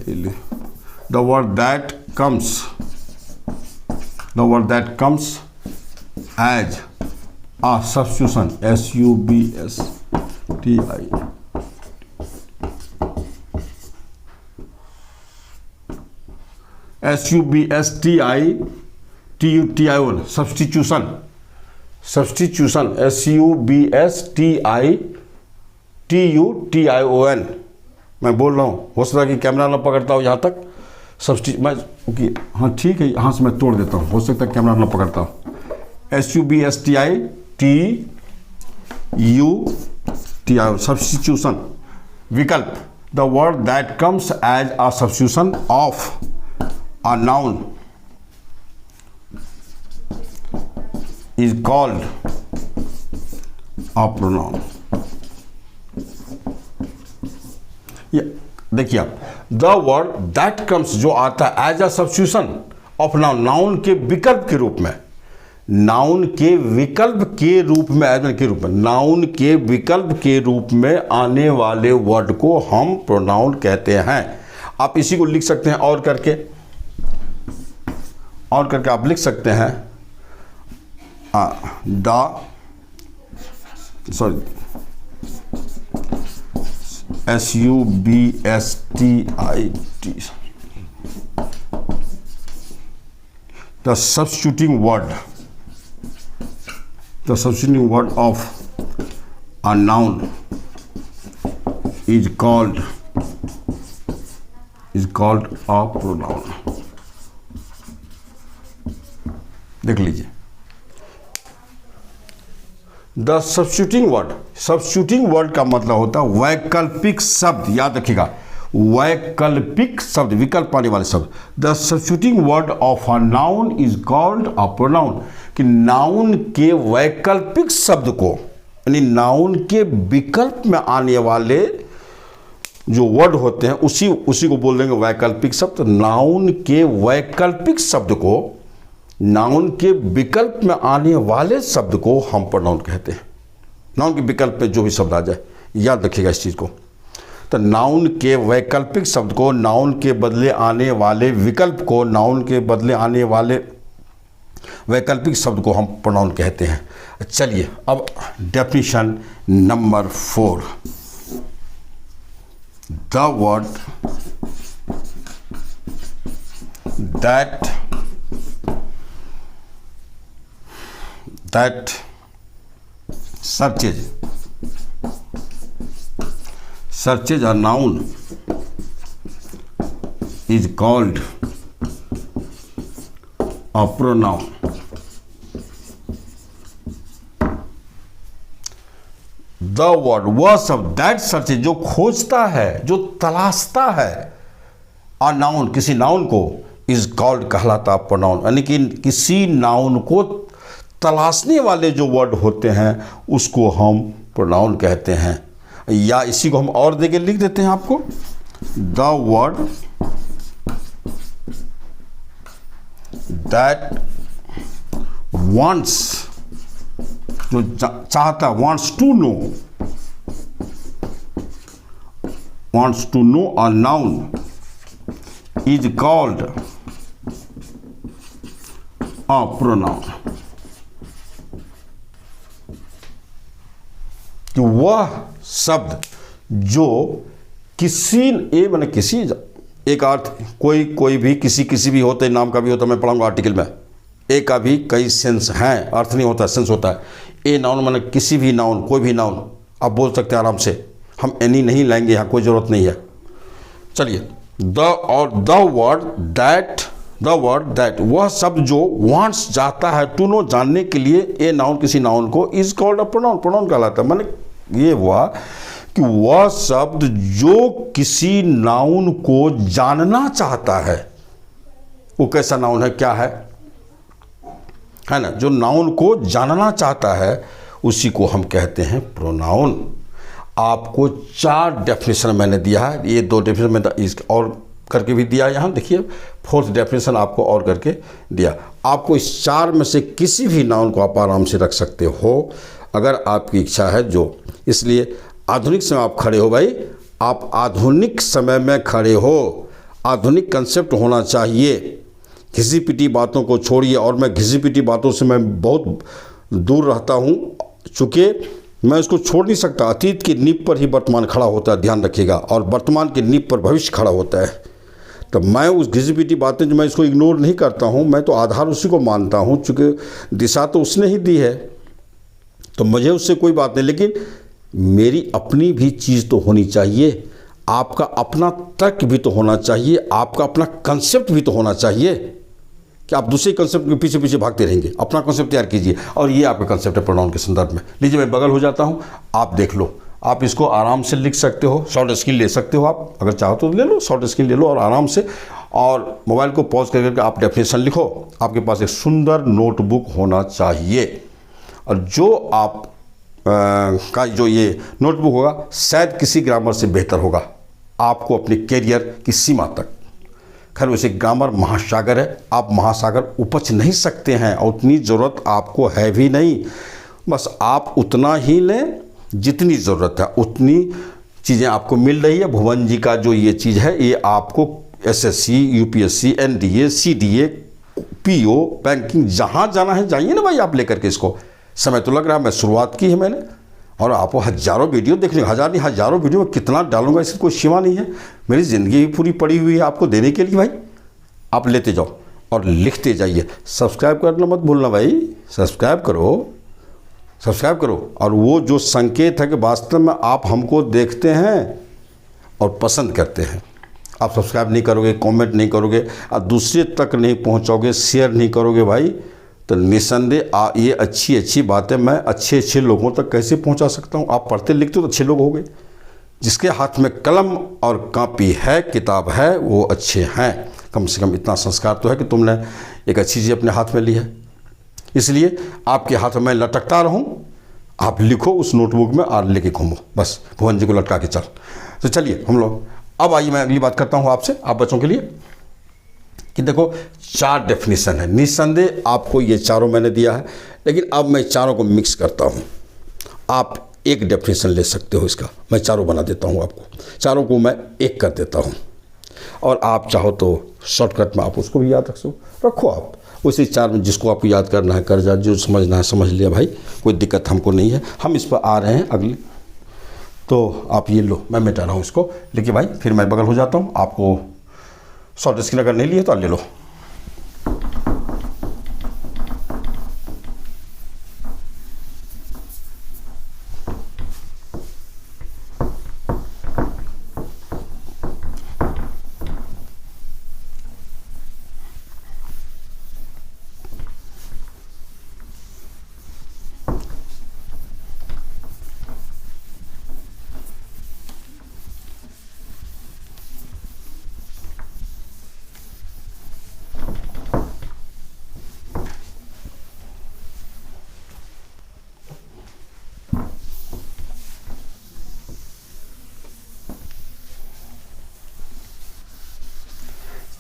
the word that comes as a substitution, SUBSTION, SUBSTION। मैं बोल रहा हूँ, हो सकता है कि कैमरा ना पकड़ता हो यहाँ तक, मैं हाँ ठीक है, यहाँ से मैं तोड़ देता हूँ, हो सकता है कैमरा ना पकड़ता हो। SUBSTION, सब्स्टिट्यूशन, विकल्प। The word that comes as a substitution of a noun is called a pronoun. देखिए आप, द वर्ड दैट कम्स जो आता है as a substitution of noun, noun के विकल्प के रूप में, नाउन के विकल्प के रूप में, नाउन के विकल्प के रूप में आने वाले वर्ड को हम प्रोनाउन कहते हैं। आप इसी को लिख सकते हैं और करके आप लिख सकते हैं SUBSTIT, the substituting word of a noun is called a pronoun। देख लीजिए, द सब्स्टिट्यूटिंग वर्ड का मतलब होता है वैकल्पिक शब्द। याद रखिएगा, वैकल्पिक शब्द, विकल्प पाने वाले शब्द। The substituting word of a noun is called a pronoun, कि नाउन के वैकल्पिक शब्द को, यानी नाउन के विकल्प में आने वाले जो वर्ड होते हैं उसी को बोल देंगे वैकल्पिक शब्द। नाउन के वैकल्पिक शब्द को, नाउन के विकल्प में आने वाले शब्द को हम प्रोनाउन कहते हैं। नाउन के विकल्प में जो भी शब्द आ जाए, याद रखिएगा इस चीज़ को। तो नाउन के वैकल्पिक शब्द को, नाउन के बदले आने वाले विकल्प को, नाउन के बदले आने वाले वैकल्पिक शब्द को हम प्रोनाउन कहते हैं। चलिए अब definition number 4, the word that searches a noun is called a pronoun. The word, वह शब्द, दैट सर्च, जो खोजता है, जो तलाशता है, अ नाउन, किसी नाउन को, इज कॉल्ड, कहलाता प्रोनाउन। यानी कि किसी नाउन को तलाशने वाले जो वर्ड होते हैं उसको हम प्रोनाउन कहते हैं। या इसी को हम और देके लिख देते हैं आपको, द वर्ड दैट वांट्स, जो चाहता, wants to know a noun is called a pronoun. कि वह शब्द जो किसी माने किसी एक अर्थ, कोई भी, किसी भी होते, नाम का भी होता, मैं पढ़ाऊंगा आर्टिकल में, ए का भी कई सेंस हैं, अर्थ नहीं होता, सेंस होता है। ए नाउन माने किसी भी नाउन, कोई भी नाउन आप बोल सकते हैं आराम से, हम एनी नहीं लाएंगे यहाँ, कोई ज़रूरत नहीं है। चलिए, द वर्ड दैट, वह शब्द जो वांट्स, जाता है, टू नो, जानने के लिए, ए नाउन, किसी नाउन को, is called a pronoun, pronoun कहलाता है। माने ये हुआ कि वह शब्द जो किसी नाउन को जानना चाहता है, वो कैसा नाउन है, क्या है ना, जो नाउन को जानना चाहता है उसी को हम कहते हैं प्रोनाउन। आपको 4 डेफिनेशन मैंने दिया है, ये 2 डेफिनेशन मैंने और करके भी दिया, यहाँ देखिए 4th डेफिनेशन आपको और करके दिया। आपको इस 4 में से किसी भी नाउन को आप आराम से रख सकते हो अगर आपकी इच्छा है जो। इसलिए आधुनिक समय आप खड़े हो भाई, आप आधुनिक समय में खड़े हो, आधुनिक कंसेप्ट होना चाहिए। घिसी पिटी बातों को छोड़िए, और मैं घिसी पिटी बातों से मैं बहुत दूर रहता हूँ, चूँकि मैं इसको छोड़ नहीं सकता। अतीत की नींव पर ही वर्तमान खड़ा होता है, ध्यान रखिएगा, और वर्तमान की नींव पर भविष्य खड़ा होता है। तो मैं उस घिसी पिटी बातें जो मैं इसको इग्नोर नहीं करता हूँ, मैं तो आधार उसी को मानता हूँ, चूँकि दिशा तो उसने ही दी है, तो मुझे उससे कोई बात नहीं। लेकिन मेरी अपनी भी चीज़ तो होनी चाहिए, आपका अपना तर्क भी तो होना चाहिए, आपका अपना कंसेप्ट भी तो होना चाहिए कि आप दूसरे कंसेप्ट के पीछे पीछे भागते रहेंगे। अपना कंसेप्ट तैयार कीजिए, और ये आपका कंसेप्ट है प्रोनाउन के संदर्भ में। लीजिए मैं बगल हो जाता हूँ, आप देख लो, आप इसको आराम से लिख सकते हो, शॉर्ट स्क्रीन ले सकते हो, आप अगर चाहो तो ले लो, शॉर्ट स्क्रीन ले लो और आराम से, और मोबाइल को पॉज करके आप डेफिनेशन लिखो। आपके पास एक सुंदर नोटबुक होना चाहिए, और जो आप का जो ये नोटबुक होगा शायद किसी ग्रामर से बेहतर होगा आपको अपने कैरियर की सीमा तक। खैर वैसे ग्रामर महासागर है, आप महासागर उपज नहीं सकते हैं, और उतनी ज़रूरत आपको है भी नहीं। बस आप उतना ही लें जितनी ज़रूरत है, उतनी चीज़ें आपको मिल रही है। भुवन जी का जो ये चीज़ है, ये आपको SSC, UPSC, NDA, CDA, PO, banking, जहाँ जाना है जाइए ना भाई, आप लेकर के इसको। समय तो लग रहा है, मैं शुरुआत की है मैंने, और आपको हज़ारों वीडियो देखने, हज़ार नहीं हज़ारों वीडियो में कितना डालूंगा, इसकी कोई सीमा नहीं है। मेरी ज़िंदगी भी पूरी पड़ी हुई है आपको देने के लिए भाई। आप लेते जाओ और लिखते जाइए। सब्सक्राइब करना मत भूलना भाई, सब्सक्राइब करो। और वो जो संकेत है कि वास्तव में आप हमको देखते हैं और पसंद करते हैं, आप सब्सक्राइब नहीं करोगे, कमेंट नहीं करोगे, और दूसरे तक नहीं पहुंचाओगे, शेयर नहीं करोगे भाई, तो निसंदेह ये अच्छी बातें मैं अच्छे लोगों तक कैसे पहुंचा सकता हूं। आप पढ़ते लिखते तो अच्छे लोग हो गए। जिसके हाथ में कलम और कापी है, किताब है, वो अच्छे हैं। कम से कम इतना संस्कार तो है कि तुमने एक अच्छी चीज़ अपने हाथ में ली है। इसलिए आपके हाथ में लटकता रहूं, आप लिखो उस नोटबुक में और लेके घूमो, बस भुवन जी को लटका के चल। तो चलिए हम लोग, अब आइए मैं अगली बात करता हूं आपसे, आप बच्चों के लिए, कि देखो 4 डेफिनेशन है। निस्संदेह आपको ये चारों मैंने दिया है, लेकिन अब मैं चारों को मिक्स करता हूं। आप एक डेफिनेशन ले सकते हो इसका। मैं चारों बना देता हूँ आपको, चारों को मैं एक कर देता हूँ, और आप चाहो तो शॉर्टकट में आप उसको भी याद रखो आप उसी चार में जिसको आपको याद करना है कर जा, जो समझना है समझ लिया भाई, कोई दिक्कत हमको नहीं है। हम इस पर आ रहे हैं अगले, तो आप ये लो, मैं मिटा रहा हूँ इसको, लेकिन भाई फिर मैं बगल हो जाता हूँ। आपको शॉर्ट स्क्रीन अगर नहीं लिए तो ले लो।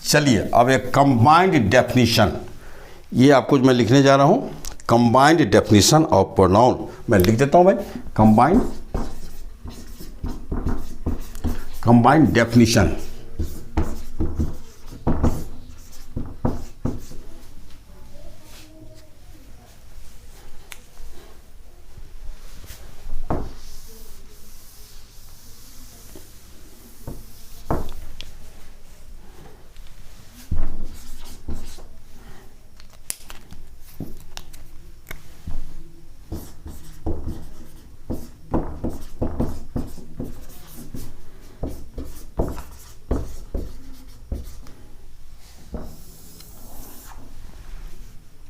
चलिए अब एक कंबाइंड डेफिनेशन, ये आपको मैं लिखने जा रहा हूँ, कंबाइंड डेफिनेशन ऑफ प्रोनाउन। मैं लिख देता हूँ भाई, कंबाइंड डेफिनेशन।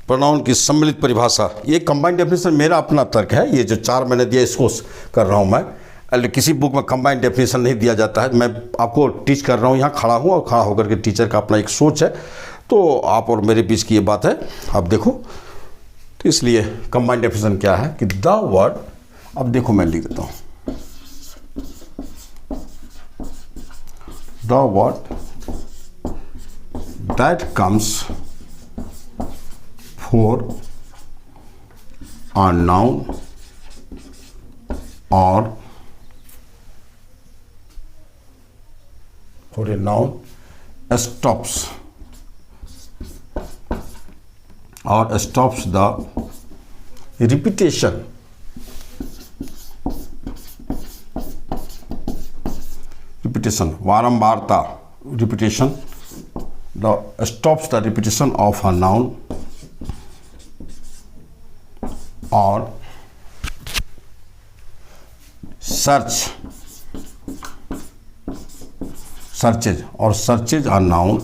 प्रोनाउन की सम्मिलित परिभाषा, ये कंबाइंड डेफिनेशन मेरा अपना तर्क है। ये जो चार मैंने दिया इसको कर रहा हूँ मैं, किसी बुक में कंबाइंड डेफिनेशन नहीं दिया जाता है। मैं आपको टीच कर रहा हूँ, यहाँ खड़ा हूँ और खड़ा होकर के टीचर का अपना एक सोच है, तो आप और मेरे बीच की ये बात है, आप देखो। तो इसलिए कंबाइंड डेफिनेशन क्या है कि द वर्ड, अब देखो मैं लिख देता हूँ, the word that comes for a noun or for a noun stops the repetition वारंवारता, repetition, stops the repetition of a noun और सर्चेज a noun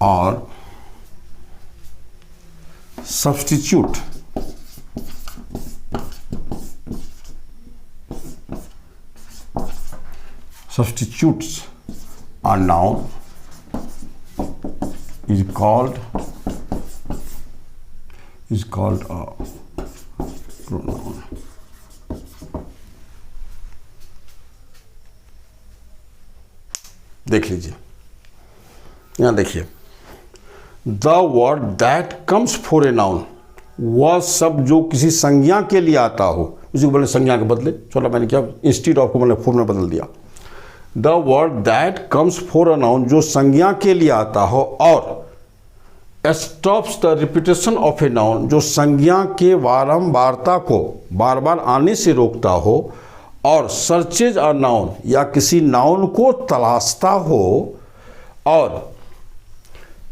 और substitutes a noun is called a pronoun। देख लीजिए, यहाँ देखिए, the word that comes for a noun, वह शब्द जो किसी संज्ञा के लिए आता हो, उसी को बोले संज्ञा के बदले, चलो मैंने क्या इंस्टीट्यूट ऑफ को मैंने फॉर्म में बदल दिया। The word that comes for a noun, जो संज्ञा के लिए आता हो, और stops the repetition of a noun, जो संज्ञा के बारंबारता को बार बार आने से रोकता हो, और सर्चेज अ नाउन, या किसी नाउन को तलाशता हो, और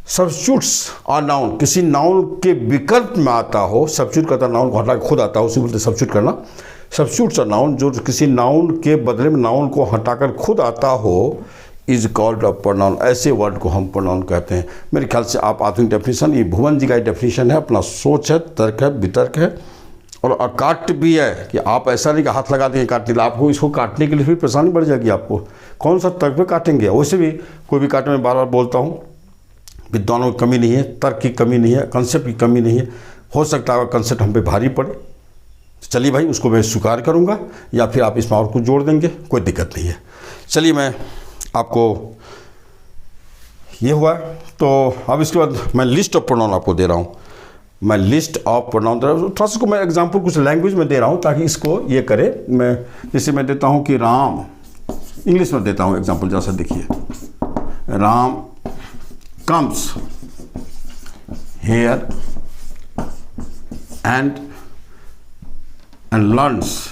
सब्स्टिट्यूट्स अ नाउन, किसी नाउन के विकल्प में आता हो। सब्स्टिट्यूट करता नाउन को हटा के खुद आता हो, उसी बोलते सब्स्टिट्यूट करना। सब्स्टिट्यूट्स अ नाउन, जो किसी नाउन के बदले में नाउन को हटाकर खुद आता हो, इज कॉल्ड अ प्रोनाउन। ऐसे वर्ड को हम प्रोनाउन कहते हैं। मेरे ख्याल से आप आधुनिक डेफिनेशन, ये भुवन जी का डेफिनेशन है, अपना सोच है, तर्क है, वितर्क है, और अकाट्य भी है कि आप ऐसा नहीं कि हाथ लगा देंगे काटने, आपको इसको काटने के लिए भी परेशानी बढ़ जाएगी। आपको कौन सा तर्क पे काटेंगे? वैसे भी कोई भी काटने में बार बार बोलता हूँ, विद्वानों की कमी नहीं है, तर्क की कमी नहीं है, कंसेप्ट की कमी नहीं है। हो सकता है कंसेप्ट हम पे भारी पड़े, चलिए भाई उसको मैं स्वीकार करूँगा, या फिर आप इसमें और कुछ जोड़ देंगे, कोई दिक्कत नहीं है। चलिए मैं आपको ये हुआ, तो अब इसके बाद मैं लिस्ट ऑफ प्रोनाउन आपको दे रहा हूँ। मैं लिस्ट ऑफ प्रोनाउन दे रहा हूँ। थोड़ा सा को मैं एग्जांपल कुछ लैंग्वेज में दे रहा हूँ ताकि इसको ये करे। मैं जैसे मैं देता हूँ कि राम, इंग्लिश में देता हूँ एग्जांपल, जैसा देखिए, Ram comes here and learns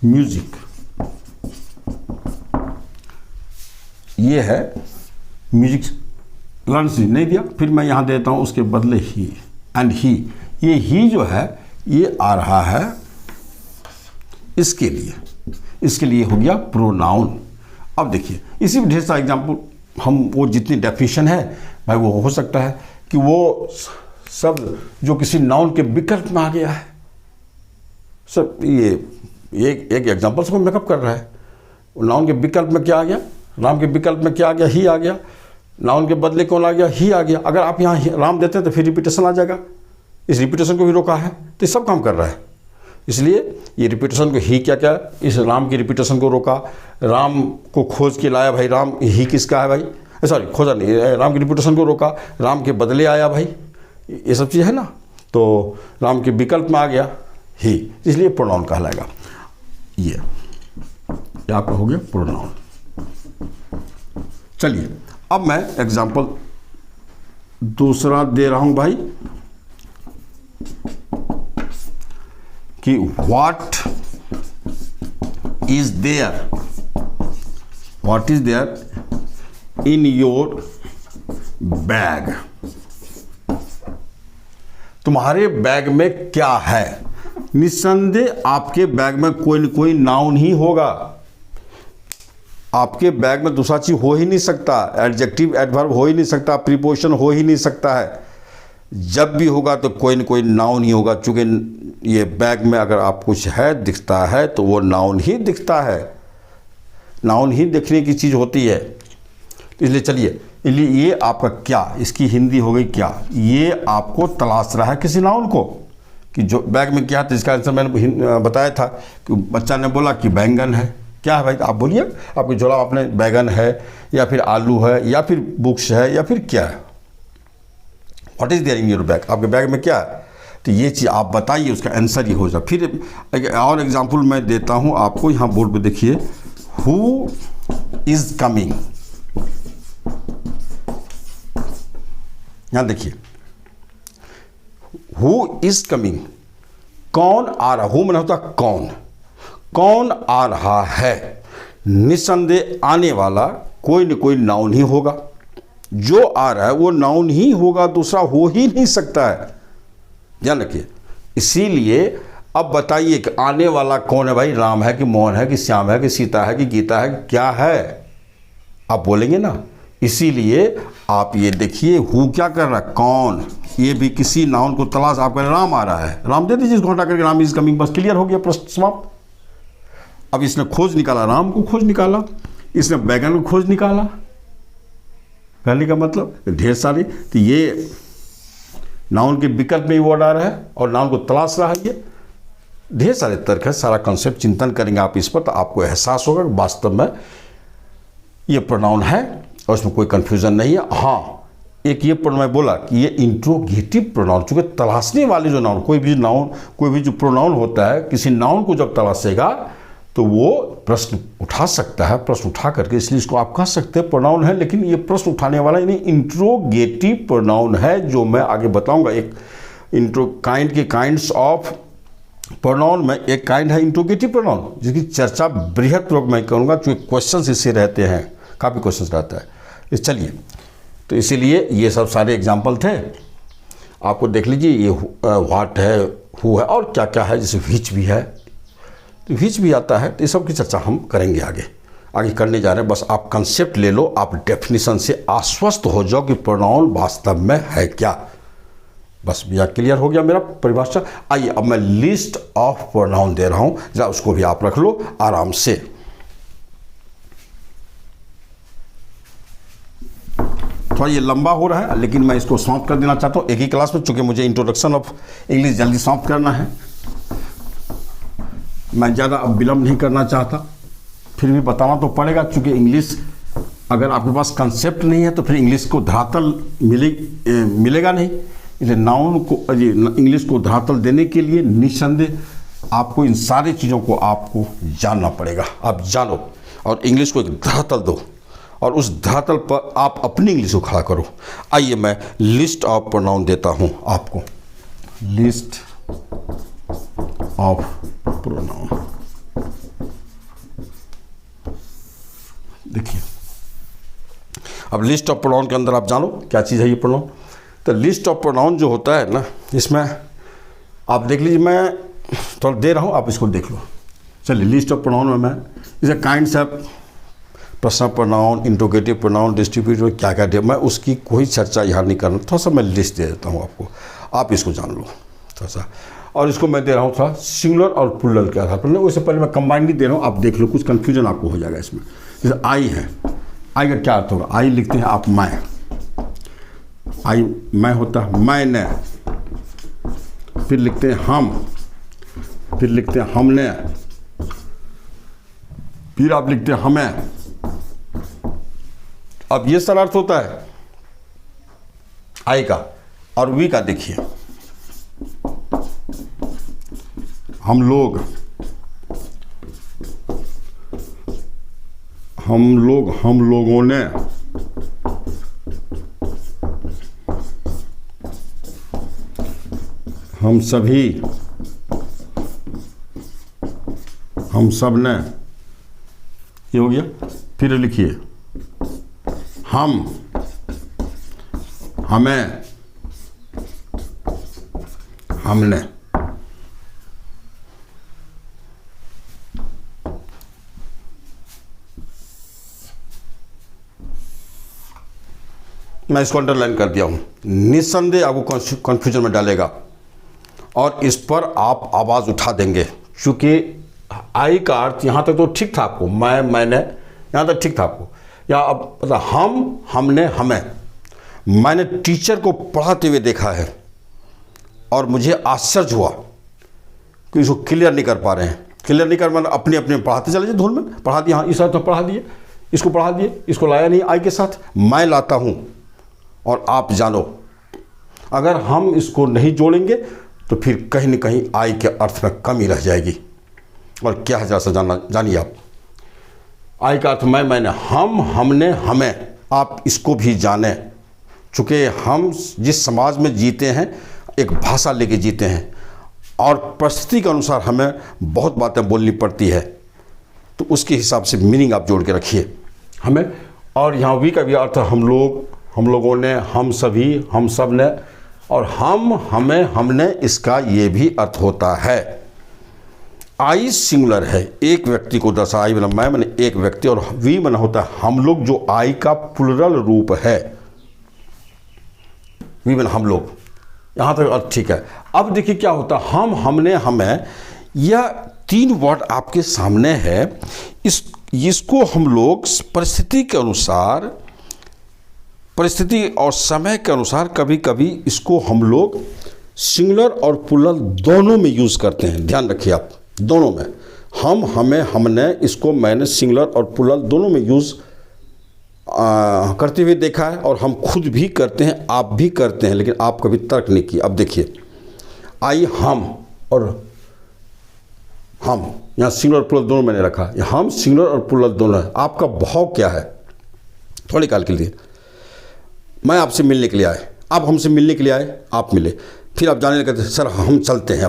music. ये है म्यूजिक, लर्न्स नहीं दिया, फिर मैं यहाँ देता हूँ उसके बदले ही एंड ही। ये ही जो है ये आ रहा है इसके लिए हो गया प्रोनाउन। अब देखिए इसी में ढेर सारा एग्जाम्पल, हम वो जितनी डेफिनेशन है भाई वो हो सकता है कि वो सब जो किसी नाउन के विकल्प में आ गया है, सब ये एक एग्जाम्पल सबको मेकअप कर रहा है। नाउन के विकल्प में क्या आ गया, राम के विकल्प में क्या आ गया, ही आ गया। नाउन के बदले कौन आ गया, ही आ गया। अगर आप यहाँ राम देते हैं तो फिर रिपीटेशन आ जाएगा, इस रिपीटेशन को भी रोका है, तो ये सब काम कर रहा है। इसलिए ये रिपीटेशन को ही क्या क्या, इस राम की रिपीटेशन को रोका, राम को खोज के लाया भाई, राम ही किसका है भाई, सॉरी खोजा नहीं, राम की रिपीटेशन को रोका, राम के बदले आया भाई, ये सब चीज़ है ना। तो राम के विकल्प में आ गया ही, इसलिए प्रोनाउन कहलाएगा। ये आपका हो गया प्रोनाउन। चलिए अब मैं एग्जाम्पल दूसरा दे रहा हूं भाई कि what is there in your bag. तुम्हारे बैग में क्या है। निस्संदेह आपके बैग में कोई न कोई नाउन ही होगा। आपके बैग में दूसरा चीज हो ही नहीं सकता, एडजेक्टिव एडवर्ब हो ही नहीं सकता, प्रीपोजिशन हो ही नहीं सकता है। जब भी होगा तो कोई न कोई नाउन ही होगा। चूंकि ये बैग में अगर आप कुछ है दिखता है तो वो नाउन ही दिखता है, नाउन ही देखने की चीज़ होती है। तो इसलिए चलिए, इसलिए ये आपका क्या, इसकी हिंदी हो गई क्या। ये आपको तलाश रहा है किसी नाउन को कि जो बैग में क्या है। तो इसका आंसर मैंने बताया था कि बच्चा ने बोला कि बैंगन है। क्या है भाई, आप बोलिए, आपकी झोला आपने बैगन है या फिर आलू है या फिर बुक्स है या फिर क्या है। What is there in your bag, आपके बैग में क्या है। तो ये चीज़ आप बताइए, उसका आंसर ये हो जाए। फिर एक और एग्जांपल मैं देता हूँ आपको, यहाँ बोर्ड पे देखिए, हु इज कमिंग। यहाँ देखिए, हु इज कमिंग, कौन आ रहा। हु मैंने होता कौन, कौन आ रहा है। निस्संदेह आने वाला कोई न कोई नाउन ही होगा। जो आ रहा है वो नाउन ही होगा, दूसरा हो ही नहीं सकता है, ध्यान रखिए। इसीलिए अब बताइए कि आने वाला कौन है भाई, राम है कि मोहन है कि श्याम है कि सीता है कि गीता है, क्या है, आप बोलेंगे ना। इसीलिए आप ये देखिए, हु क्या कर रहा है, कौन। ये भी किसी नाउन को तलाश, आप कह रहे राम आ रहा है, राम दे दीजिए इसको हटा करके, राम इज कमिंग, बस क्लियर हो गया, प्रश्न समाप्त। अब इसने खोज निकाला, राम को खोज निकाला, इसने बैगन को खोज निकाला। कहने का मतलब ढेर सारी, तो ये नाउन के विकल्प में ही वर्ड आ रहा है और नाउन को तलाश रहा है। ये ढेर सारे तर्क है, सारा कॉन्सेप्ट चिंतन करेंगे आप इस पर, तो आपको एहसास होगा कि वास्तव में ये प्रोनाउन है और इसमें कोई कंफ्यूजन नहीं है। हाँ, एक ये मैं बोला कि ये इंट्रोगेटिव प्रोनाउन, चूंकि तलाशने वाले जो नाउन, कोई भी जो प्रोनाउन होता है, किसी नाउन को जब तलाशेगा तो वो प्रश्न उठा सकता है, प्रश्न उठा करके, इसलिए इसको आप कह सकते हैं प्रोनाउन है, लेकिन ये प्रश्न उठाने वाला यानी इंट्रोगेटिव प्रोनाउन है, जो मैं आगे बताऊंगा। एक काइंड्स ऑफ प्रोनाउन में एक काइंड है इंट्रोगेटिव प्रोनाउन, जिसकी चर्चा बृहद पूर्वक मैं करूंगा, क्योंकि क्वेश्चंस इससे रहते हैं, काफ़ी क्वेश्चंस रहता है। चलिए, तो इसीलिए ये सब सारे एग्जाम्पल थे, आपको देख लीजिए। ये व्हाट है, हु है और क्या क्या है, जैसे व्हिच भी है, तो व्हिच भी आता है। तो ये सब की चर्चा हम करेंगे, आगे करने जा रहे हैं। बस आप कंसेप्ट ले लो, आप डेफिनेशन से आश्वस्त हो जाओ कि प्रोनाउन वास्तव में है क्या। बस भैया क्लियर हो गया मेरा परिभाषा। आइए अब मैं लिस्ट ऑफ प्रोनाउन दे रहा हूं, जरा उसको भी आप रख लो आराम से। थोड़ा ये लंबा हो रहा है, लेकिन मैं इसको समाप्त कर देना चाहता हूँ एक ही क्लास में, चूंकि मुझे इंट्रोडक्शन ऑफ इंग्लिश जल्दी समाप्त करना है। मैं ज़्यादा अब विलम्ब नहीं करना चाहता, फिर भी बताना तो पड़ेगा, चूंकि इंग्लिश अगर आपके पास कंसेप्ट नहीं है तो फिर इंग्लिश को धरातल मिलेगा नहीं। इसलिए नाउन को इंग्लिश को धरातल देने के लिए निस्संदेह आपको इन सारी चीज़ों को आपको जानना पड़ेगा। आप जानो और इंग्लिश को एक धरातल दो और उस धरातल पर आप अपनी इंग्लिश को खड़ा करो। आइए मैं लिस्ट ऑफ प्रोनाउन देता हूँ आपको। लिस्ट ऑफ प्रोनाउन, देखिए अब लिस्ट ऑफ प्रोनाउन के अंदर आप जानो क्या चीज़ है ये प्रोनाउन। तो लिस्ट ऑफ प्रोनाउन जो होता है ना, इसमें आप देख लीजिए, मैं थोड़ा दे रहा हूँ, आप इसको देख लो। चलिए लिस्ट ऑफ प्रोनाउन में मैं इसे kinds of personal pronoun, interrogative pronoun, distributive क्या क्या दे, मैं उसकी कोई चर्चा यहाँ नहीं करना। थोड़ा सा मैं लिस्ट दे देता हूँ आपको, आप इसको जान लो थोड़ा सा। और इसको मैं दे रहा हूँ थोड़ा सिंगुलर और प्लूरल के आधार पर। उससे पहले मैं कंबाइन नहीं दे रहा हूँ, आप देख लो, कुछ कन्फ्यूजन आपको हो जाएगा इसमें। जैसे आई है, आई का क्या अर्थ होगा? आई लिखते हैं आप मैं, आई मैं होता है मैंने, फिर लिखते हैं हम, फिर लिखते हैं हमने, फिर आप लिखते हैं हमें। अब ये सारा अर्थ होता है आई का। और वी का देखिए, हम लोग, हम लोगों ने, हम सभी, हम सब ने, ये हो गया। फिर लिखिए हम, हमें, हमने। मैं इसको अंडरलाइन कर दिया हूं, निस्संदेह आपको कन्फ्यूजन में डालेगा और इस पर आप आवाज़ उठा देंगे। क्योंकि आई का अर्थ यहाँ तक तो ठीक था आपको, मैंने, यहाँ तक ठीक था आपको। या अब मतलब हम, हमने, हमें। मैंने टीचर को पढ़ाते हुए देखा है और मुझे आश्चर्य हुआ कि इसको क्लियर नहीं कर पा रहे हैं। क्लियर नहीं कर, मतलब अपने अपने पढ़ाते चले जाए धुन में, पढ़ा दिया, हाँ इस तो पढ़ा दिए, इसको पढ़ा दिए, इसको लाया नहीं आई के साथ, मैं लाता हूँ। और आप जानो अगर हम इसको नहीं जोड़ेंगे तो फिर कहीं न कहीं आई के अर्थ में कमी रह जाएगी। और क्या है जरा सा जानिए आप। आई का अर्थ मैं, मैंने, हम, हमने, हमें। आप इसको भी जाने, चूँकि हम जिस समाज में जीते हैं एक भाषा लेके जीते हैं और परिस्थिति के अनुसार हमें बहुत बातें बोलनी पड़ती है, तो उसके हिसाब से मीनिंग आप जोड़ के रखिए हमें। और यहाँ वी का भी अर्थ हम लोग, हम लोगों ने, हम सभी, हम सब ने, और हम, हमें, हमने, इसका ये भी अर्थ होता है। आई सिंगुलर है, एक व्यक्ति को दर्शा, आई बना मैं मैंने एक व्यक्ति, और वी बना होता है हम लोग, जो आई का प्लुरल रूप है। वी बना हम लोग, यहाँ तक अर्थ ठीक है। अब देखिए क्या होता है, हम, हमने, हमें, यह तीन वर्ड आपके सामने है। इसको हम लोग परिस्थिति के अनुसार, परिस्थिति और समय के अनुसार कभी कभी इसको हम लोग सिंगुलर और प्लुरल दोनों में यूज़ करते हैं। ध्यान रखिए आप, दोनों में। हम, हमें, हमने, इसको मैंने सिंगुलर और प्लुरल दोनों में यूज़ करते हुए देखा है, और हम खुद भी करते हैं, आप भी करते हैं, लेकिन आप कभी तर्क नहीं किए। अब देखिए आई हम और हम, यहाँ सिंगुलर और प्लुरल दोनों मैंने रखा, हम सिंगुलर और प्लुरल दोनों है। आपका भाव क्या है? थोड़ी काल के लिए मैं आपसे मिलने के लिए आए, आप हमसे मिलने के लिए आए, आप मिले, फिर आप जाने लगे सर हम चलते हैं,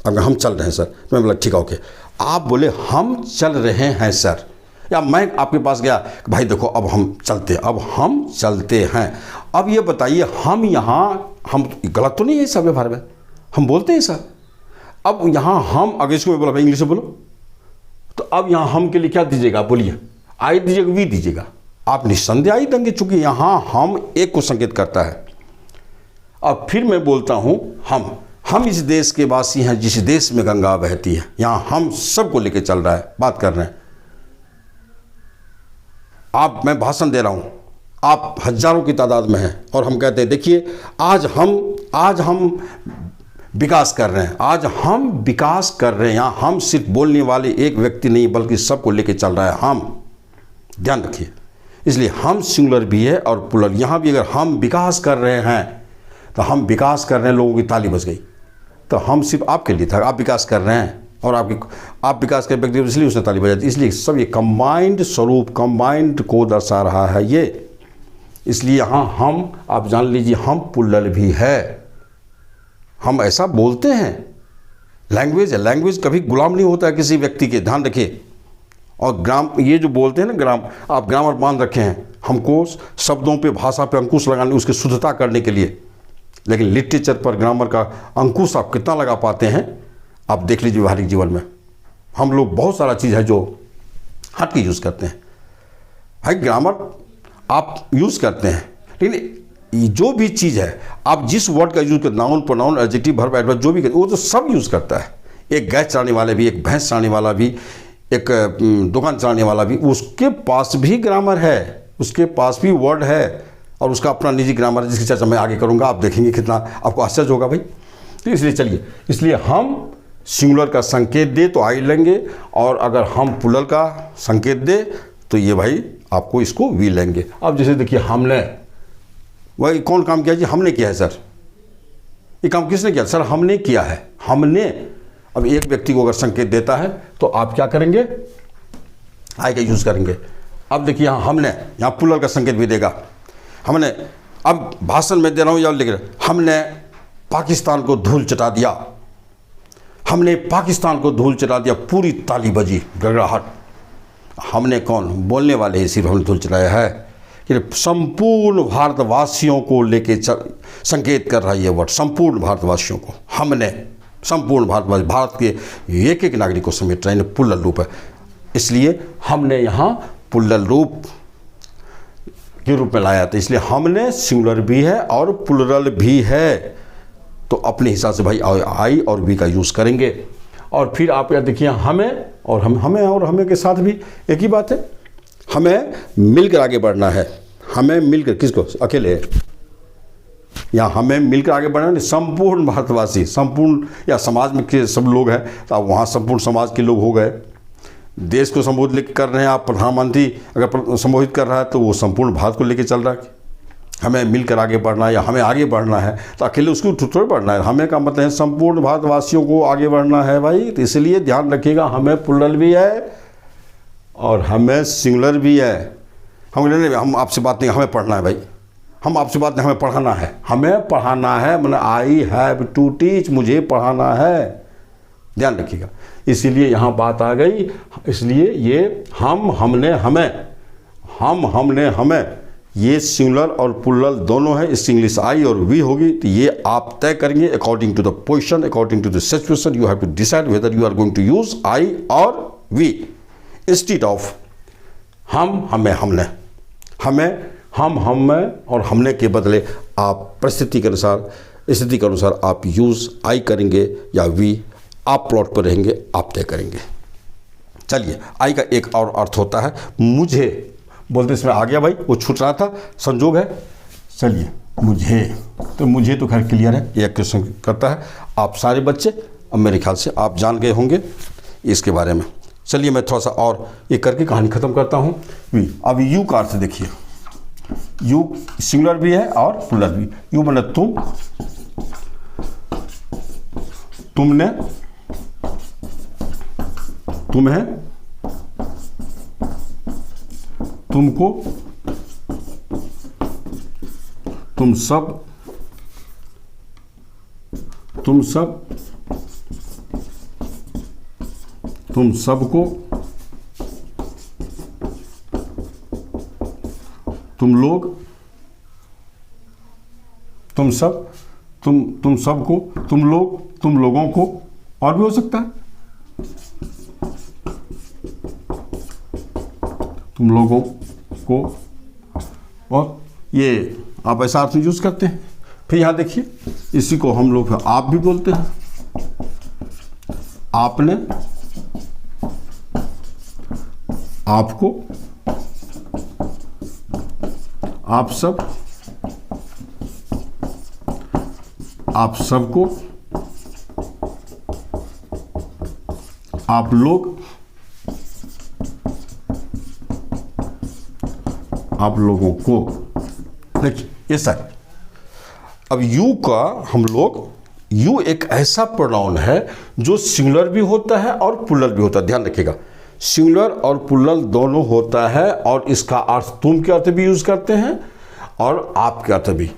अब हम चल रहे हैं सर। तो मैं बोला ठीक है ओके। आप बोले हम चल रहे हैं सर, या मैं आपके पास गया भाई देखो अब हम चलते हैं, अब हम चलते हैं। अब ये बताइए हम यहाँ, हम गलत तो नहीं है सब व्यवहार में, हम बोलते हैं सर। अब यहाँ हम, अगर इसको मैं बोला भाई इंग्लिश में बोलो, तो अब यहाँ हम के लिए क्या दीजिएगा? बोलिए, आई दीजिएगा, वी दीजिएगा? आप निस्संदेह आई देंगे, चूंकि यहाँ हम एक को संकेत करता है। अब फिर मैं बोलता हूँ हम इस देश के वासी हैं जिस देश में गंगा बहती है। यहाँ हम सबको लेके चल रहा है, बात कर रहे हैं। मैं भाषण दे रहा हूँ, आप हजारों की तादाद में हैं, और हम कहते हैं देखिए आज हम विकास कर रहे हैं, आज हम विकास कर रहे हैं। यहाँ हम सिर्फ बोलने वाले एक व्यक्ति नहीं बल्कि सबको लेके चल रहा है हम। ध्यान रखिए, इसलिए हम सिंगुलर भी है और प्लूरल। यहाँ भी अगर हम विकास कर रहे हैं तो हम विकास कर रहे हैं, लोगों की ताली बज गई, तो हम सिर्फ आपके लिए था, आप विकास कर रहे हैं और आप विकास कर व्यक्ति, इसलिए उसने ताली बजाई। इसलिए सब ये कंबाइंड स्वरूप, कंबाइंड को दर्शा रहा है ये। इसलिए यहाँ हम, आप जान लीजिए, हम प्लूरल भी है। हम ऐसा बोलते हैं, लैंग्वेज है, लैंग्वेज कभी गुलाम नहीं होता है किसी व्यक्ति के, ध्यान रखिए। और ये जो बोलते हैं ना आप ग्रामर बांध रखे हैं हमको शब्दों पे, भाषा पे अंकुश लगाने, उसकी शुद्धता करने के लिए, लेकिन लिटरेचर पर ग्रामर का अंकुश आप कितना लगा पाते हैं आप देख लीजिए व्यवहारिक जीवन में। हम लोग बहुत सारा चीज़ है जो हट के यूज़ करते हैं। भाई ग्रामर आप यूज़ करते हैं, लेकिन जो भी चीज़ है आप जिस वर्ड का यूज़ करते, noun, pronoun, adjective, verb, adverb जो भी करते, वो तो सब यूज़ करता है। एक गैस चलाने वाले भी, एक भैंस चलाने वाला भी, एक दुकान चलाने वाला भी, उसके पास भी ग्रामर है, उसके पास भी वर्ड है और उसका अपना निजी ग्रामर है, जिसकी चर्चा मैं आगे करूँगा। आप देखेंगे कितना आपको आश्चर्य होगा भाई। तो इसलिए चलिए, इसलिए हम सिंगुलर का संकेत दे तो आई लेंगे, और अगर हम प्लूरल का संकेत दे तो ये भाई आपको इसको वी लेंगे। अब जैसे देखिए, हमने, वही कौन काम किया जी? हमने किया है सर। ये काम किसने किया? सर हमने किया है, हमने। अब एक व्यक्ति को अगर संकेत देता है तो आप क्या करेंगे? आई का यूज करेंगे। अब देखिए यहाँ हमने, यहाँ प्लूरल का संकेत भी देगा। हमने, अब भाषण में दे रहा हूँ या लिख रहे, हमने पाकिस्तान को धूल चटा दिया, हमने पाकिस्तान को धूल चटा दिया, पूरी ताली बजी, गड़गड़ाहट। हमने कौन? बोलने वाले ही सिर्फ हमने धूल चटाया है, कि संपूर्ण भारतवासियों को लेके संकेत कर रहा है ये वर्ड, संपूर्ण भारतवासियों को। हमने संपूर्ण भारतवासी, भारत के एक एक नागरिक को समेट रहा है, प्लूरल रूप है। इसलिए हमने यहाँ प्लूरल रूप के रूप में लाया था। इसलिए हमने सिंगुलर भी है और प्लूरल भी है, तो अपने हिसाब से भाई आई और वी का यूज़ करेंगे। और फिर आप यहाँ देखिए, हमें और हमें के साथ भी एक ही बात है। हमें मिलकर आगे बढ़ना है, हमें मिलकर, किसको? अकेले या हमें मिलकर आगे बढ़ना है, संपूर्ण भारतवासी, संपूर्ण, या समाज में के सब लोग हैं तो आप वहाँ संपूर्ण समाज के लोग हो गए। देश को संबोधित कर रहे हैं आप, प्रधानमंत्री अगर संबोधित कर रहा है तो वो संपूर्ण भारत को लेकर चल रहा है। हमें मिलकर आगे बढ़ना है या हमें आगे बढ़ना है, तो अकेले उसको थोड़ी बढ़ना है। हमें का मतलब है संपूर्ण भारतवासियों को आगे बढ़ना है भाई। तो इसलिए ध्यान रखिएगा, हमें प्लूरल भी है और हमें सिंगुलर भी है। हम आपसे बात नहीं, हमें पढ़ना है भाई, हम आपसे बात नहीं, हमें पढ़ाना है, हमें पढ़ाना है, मतलब आई हैव टू टीच, मुझे पढ़ाना है, ध्यान रखिएगा। इसीलिए यहाँ बात आ गई। इसलिए ये हमने, हमें, ये सिंगुलर और प्लूरल दोनों है। इसकी इंग्लिश आई और वी होगी, तो ये आप तय करेंगे according to the position, according to the situation. You have to decide whether you are going to use I और वी इंस्टेड ऑफ हमें, और हमने के बदले आप परिस्थिति के अनुसार, स्थिति के अनुसार आप यूज आई करेंगे या वी, आप प्लॉट पर रहेंगे, आप तय करेंगे। चलिए, आई का एक और अर्थ होता है मुझे, बोलते इसमें आ गया भाई, वो छूट रहा था, संजोग है। चलिए, मुझे, तो मुझे तो खैर क्लियर है, ये क्वेश्चन करता है। आप सारे बच्चे अब मेरे ख्याल से आप जान गए होंगे इसके बारे में। चलिए, मैं थोड़ा सा और ये करके कहानी खत्म करता हूँ। वी, अब यू का अर्थ देखिए, यू सिंगुलर भी है और प्लूरल भी। यू मतलब तुम, तुमने, तुम्हें, तुमको, तुम सब, तुम सबको, तुम लोग, तुम सब, तुम सबको, तुम लोग, तुम लोगों को, और भी हो सकता है, तुम लोगों को, और ये आप ऐसा अर्थ यूज करते हैं। फिर यहाँ देखिए, इसी को हम लोग आप भी बोलते हैं। आपने, आपको, आप सब, आप सबको, आप लोग, आप लोगों को। देखिए ये सर, अब यू का हम लोग, यू एक ऐसा प्रोनाउन है जो सिंगुलर भी होता है और प्लूरल भी होता है। ध्यान रखिएगा, सिंगुलर और प्लूरल दोनों होता है, और इसका अर्थ तुम के अर्थ भी यूज करते हैं और आप के अर्थ भी।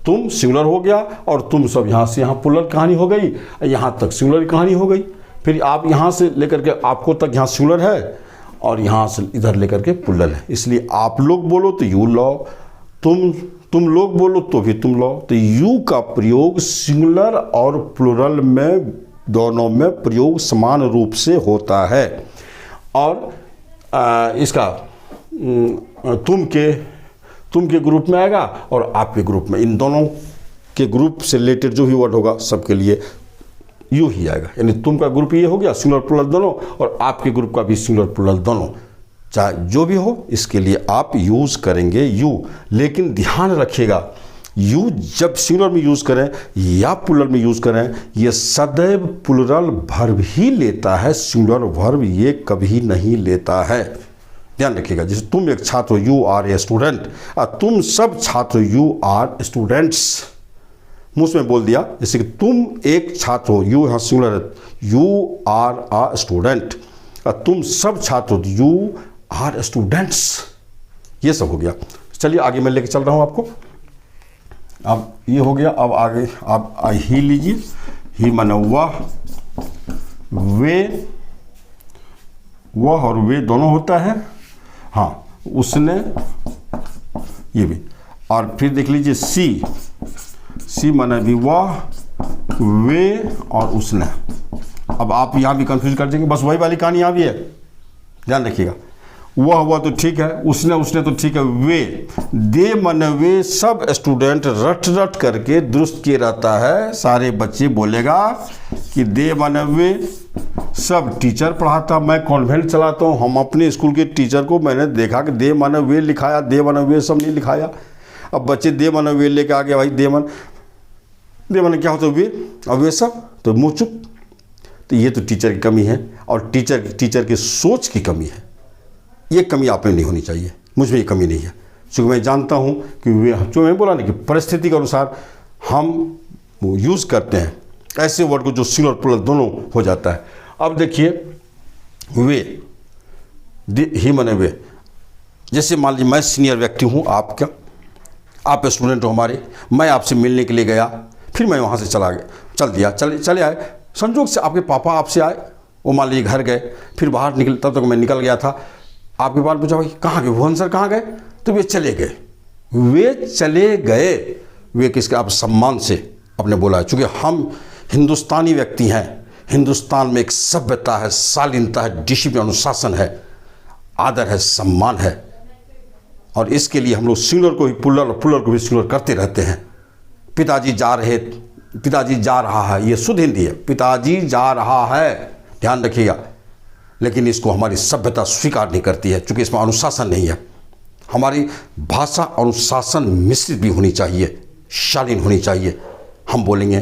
तुम सिंगुलर हो गया और तुम सब यहाँ से यहाँ प्लूरल कहानी हो गई, यहाँ तक सिंगुलर कहानी हो गई। फिर आप यहाँ से लेकर के आपको तक यहाँ सिंगुलर है और यहाँ से इधर लेकर के प्लूरल है। इसलिए आप लोग बोलो तो यू लो, तुम लोग बोलो तो भी तुम लो। तो यू का प्रयोग सिंगुलर और प्लूरल में दोनों में प्रयोग समान रूप से होता है। और इसका तुम के ग्रुप में आएगा और आपके ग्रुप में, इन दोनों के ग्रुप से रिलेटेड जो भी वर्ड होगा सबके लिए यू ही आएगा। यानी तुम का ग्रुप ये हो गया सिंगुलर प्लूरल दोनों, और आपके ग्रुप का भी सिंगुलर प्लूरल दोनों, चाहे जो भी हो इसके लिए आप यूज़ करेंगे यू। लेकिन ध्यान रखिएगा, यू जब सिंगुलर में यूज़ करें या प्लूरल में यूज़ करें, ये सदैव प्लूरल वर्ब ही लेता है, सिंगुलर वर्ब ये कभी नहीं लेता है। ध्यान रखिएगा, जैसे तुम एक छात्र हो, यू आर ए स्टूडेंट, तुम सब छात्र यू आर स्टूडेंट्स। मुझ में बोल दिया, जैसे कि तुम एक छात्र हो, यू यहाँ सिंगुलर है, यू आर आ स्टूडेंट, तुम सब छात्र हो, यू आर स्टूडेंट्स। ये सब हो गया। चलिए आगे मैं लेके चल रहा हूँ आपको। अब ये हो गया, अब आगे आप ही लीजिए। ही माने वह, वे, वह और वे दोनों होता है। हाँ, उसने, ये भी। और फिर देख लीजिए सी माने भी वह, वे और उसने। अब आप यहाँ भी कंफ्यूज कर देंगे, बस वही वाली कहानी यहाँ भी है, ध्यान रखिएगा। वह हुआ तो ठीक है, उसने तो ठीक है, वे, दे माने वे सब स्टूडेंट रट करके दुरुस्त किए रहता है। सारे बच्चे बोलेगा कि दे माने वे सब टीचर पढ़ाता, मैं कॉन्वेंट चलाता हूँ, हम अपने स्कूल के टीचर को मैंने देखा कि दे माने वे लिखाया, दे माने वे सब नहीं लिखाया। अब बच्चे दे माने वे लेके आ गए, भाई दे माने क्या होता है वे, अब वे सब तो मुँह चुप। तो ये तो टीचर की कमी है, और टीचर की सोच की कमी है। ये कमी आप में नहीं होनी चाहिए, मुझ में ये कमी नहीं है, क्योंकि मैं जानता हूँ कि वे, जो मैं बोला ना कि परिस्थिति के अनुसार हम यूज़ करते हैं ऐसे वर्ड को जो सिंगुलर प्लूरल दोनों हो जाता है। अब देखिए वे, ही माने वे, जैसे मान लीजिए मैं सीनियर व्यक्ति हूँ, आप स्टूडेंट हो हमारे, मैं आपसे मिलने के लिए गया, फिर मैं वहाँ से चले आए, संजोग से आपके पापा आपसे आए, वो मान लीजिए घर गए, फिर बाहर निकल, तब तक मैं निकल गया था, आपके पास पूछा भाई कहाँ गए, भुवन सर कहाँ गए, तो वे चले गए। वे किसके, आप सम्मान से आपने बोला है, चूँकि हम हिंदुस्तानी व्यक्ति हैं, हिंदुस्तान में एक सभ्यता है, शालीनता है, डिसिप्लिन, अनुशासन है, आदर है, सम्मान है, और इसके लिए हम लोग सिंगुलर को भी प्लूरल और प्लूरल को भी सिंगुलर करते रहते हैं। पिताजी जा रहा है, ये शुद्ध हिंदी है, पिताजी जा रहा है, ध्यान रखिएगा। लेकिन इसको हमारी सभ्यता स्वीकार नहीं करती है, क्योंकि इसमें अनुशासन नहीं है। हमारी भाषा अनुशासन मिश्रित भी होनी चाहिए, शालीन होनी चाहिए। हम बोलेंगे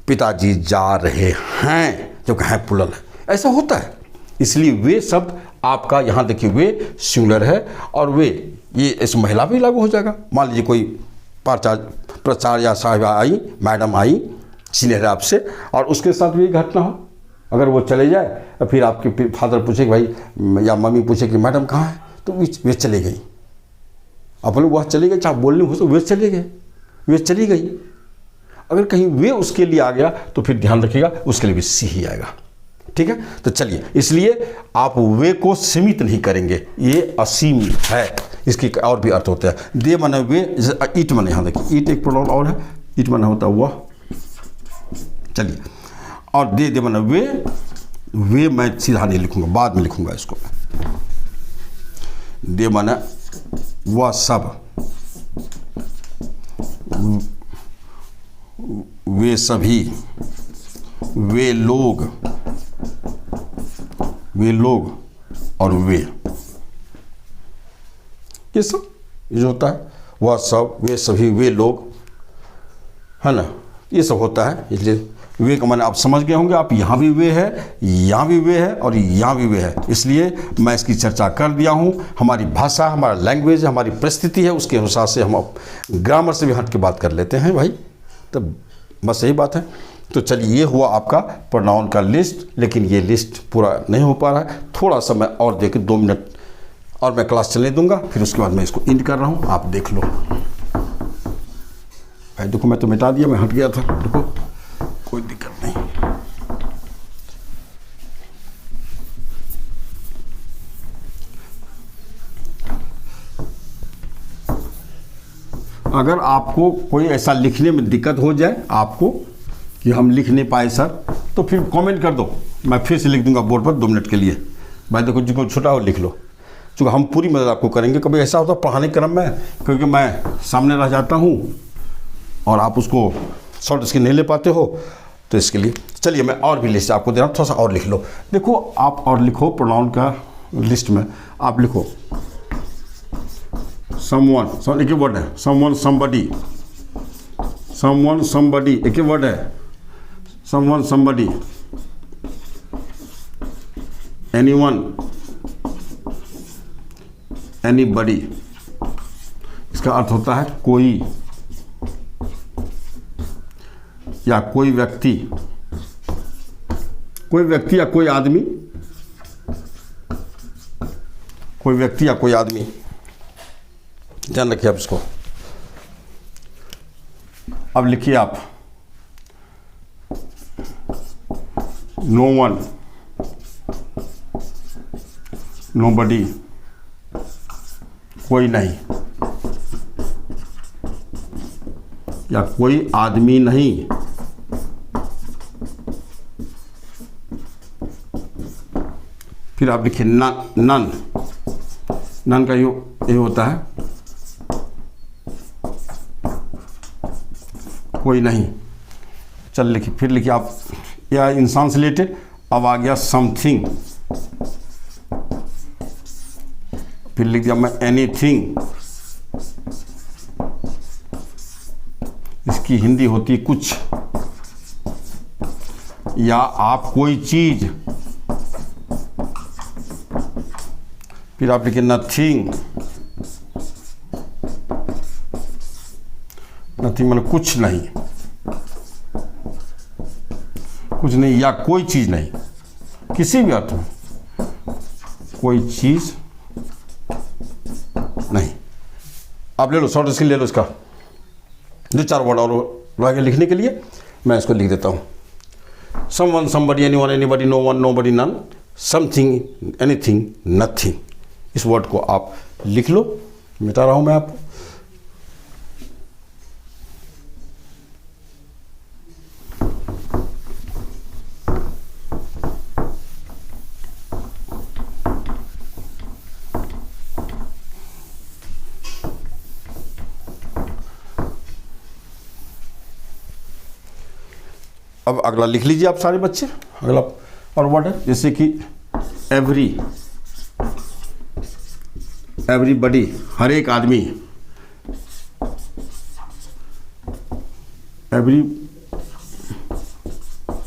पिताजी जा रहे हैं, जो कहें प्लूरल है, ऐसा होता है। इसलिए वे शब्द आपका यहाँ देखिए, वे सिंगुलर है, और वे ये इस महिला भी लागू हो जाएगा। मान लीजिए कोई प्राचार्य साहिबा आई, मैडम आई, सीनियर है आपसे, और उसके साथ भी घटना हो, अगर वो चले जाए, फिर आपके फादर पूछे कि भाई, या मम्मी पूछे कि मैडम कहाँ है, तो वे चले गई, अपन वह चले गए, चाहे बोलने हो तो वे चली गई। अगर कहीं वे उसके लिए आ गया तो फिर ध्यान रखिएगा, उसके लिए भी सी ही आएगा, ठीक है। तो चलिए, इसलिए आप वे को सीमित नहीं करेंगे, ये असीम है, इसके और भी अर्थ होता है। दे माने वे, ईट माने, यहाँ देखिए ईट एक प्रोनाउन और है, ईट माने होता है वह। चलिए, और दे माने वे मैं सीधा नहीं लिखूंगा, बाद में लिखूंगा इसको। दे माने वह सब, वे सभी, वे लोग और वे, ये सब ये जो होता है, वह सब, वे सभी, वे लोग, है ना, ये सब होता है। इसलिए वे का मैंने आप समझ गए होंगे, आप यहाँ भी वे है, यहाँ भी वे है और यहाँ भी वे है, इसलिए मैं इसकी चर्चा कर दिया हूँ। हमारी भाषा, हमारा लैंग्वेज, हमारी परिस्थिति है, उसके अनुसार से हम ग्रामर से भी हट के बात कर लेते हैं भाई, तब बस यही बात है। तो चलिए, ये हुआ आपका प्रोनाउन का लिस्ट, लेकिन ये लिस्ट पूरा नहीं हो पा रहा है, थोड़ा सा मैं और देख 2 मिनट और मैं क्लास चलने दूंगा, फिर उसके बाद मैं इसको एंड कर रहा हूँ, आप देख लो भाई। देखो मैं तो मिटा दिया, मैं हट गया था, देखो कोई दिक्कत नहीं। अगर आपको कोई ऐसा लिखने में दिक्कत हो जाए आपको कि हम लिख नहीं पाए सर, तो फिर कमेंट कर दो, मैं फिर से लिख दूंगा बोर्ड पर 2 मिनट के लिए। भाई देखो, जिसको छोटा हो लिख लो, क्योंकि हम पूरी मदद आपको करेंगे। कभी ऐसा होता है पढ़ाने क्रम में, क्योंकि मैं सामने रह जाता हूँ और आप उसको शॉर्ट स्क्रीन नहीं ले पाते हो, तो इसके लिए चलिए मैं और भी लिस्ट आपको दे रहा हूँ, थोड़ा सा और लिख लो। देखो आप और लिखो, प्रोनाउन का लिस्ट में आप लिखो समवन, एक ही वर्ड है, समवन, समबडी, समवन, समबडी, एक ही वर्ड है, समवन, समबडी, एनीवन, एनीबडी। इसका अर्थ होता है कोई या कोई व्यक्ति, कोई व्यक्ति या कोई आदमी, कोई व्यक्ति या कोई आदमी, ध्यान रखिए आप इसको। अब लिखिए आप नो वन, नोबडी, कोई नहीं या कोई आदमी नहीं, फिर आप लिखिए नन, नन का ये होता है कोई नहीं। चल लिखिए, फिर लिखिए आप, या इंसान से रिलेटेड, अब आ गया समथिंग, फिर लिख दिया मैं एनीथिंग, इसकी हिंदी होती है कुछ, या आप कोई चीज, फिर आप लिखिए नथिंग, नथिंग मतलब कुछ नहीं, कुछ नहीं या कोई चीज नहीं, किसी भी अर्थ में कोई चीज नहीं। आप ले लो, शॉर्ट स्क्रीन ले लो इसका, 2-4 वर्ड और रह गए लिखने के लिए, मैं इसको लिख देता हूँ। Someone, somebody, anyone, anybody, no one, nobody, none, something, anything, nothing. इस वर्ड को आप लिख लो, मिटा रहा हूँ मैं आपको। अब अगला लिख लीजिए आप सारे बच्चे, अगला और वर्ड है, जैसे कि एवरीबडी, हर एक आदमी,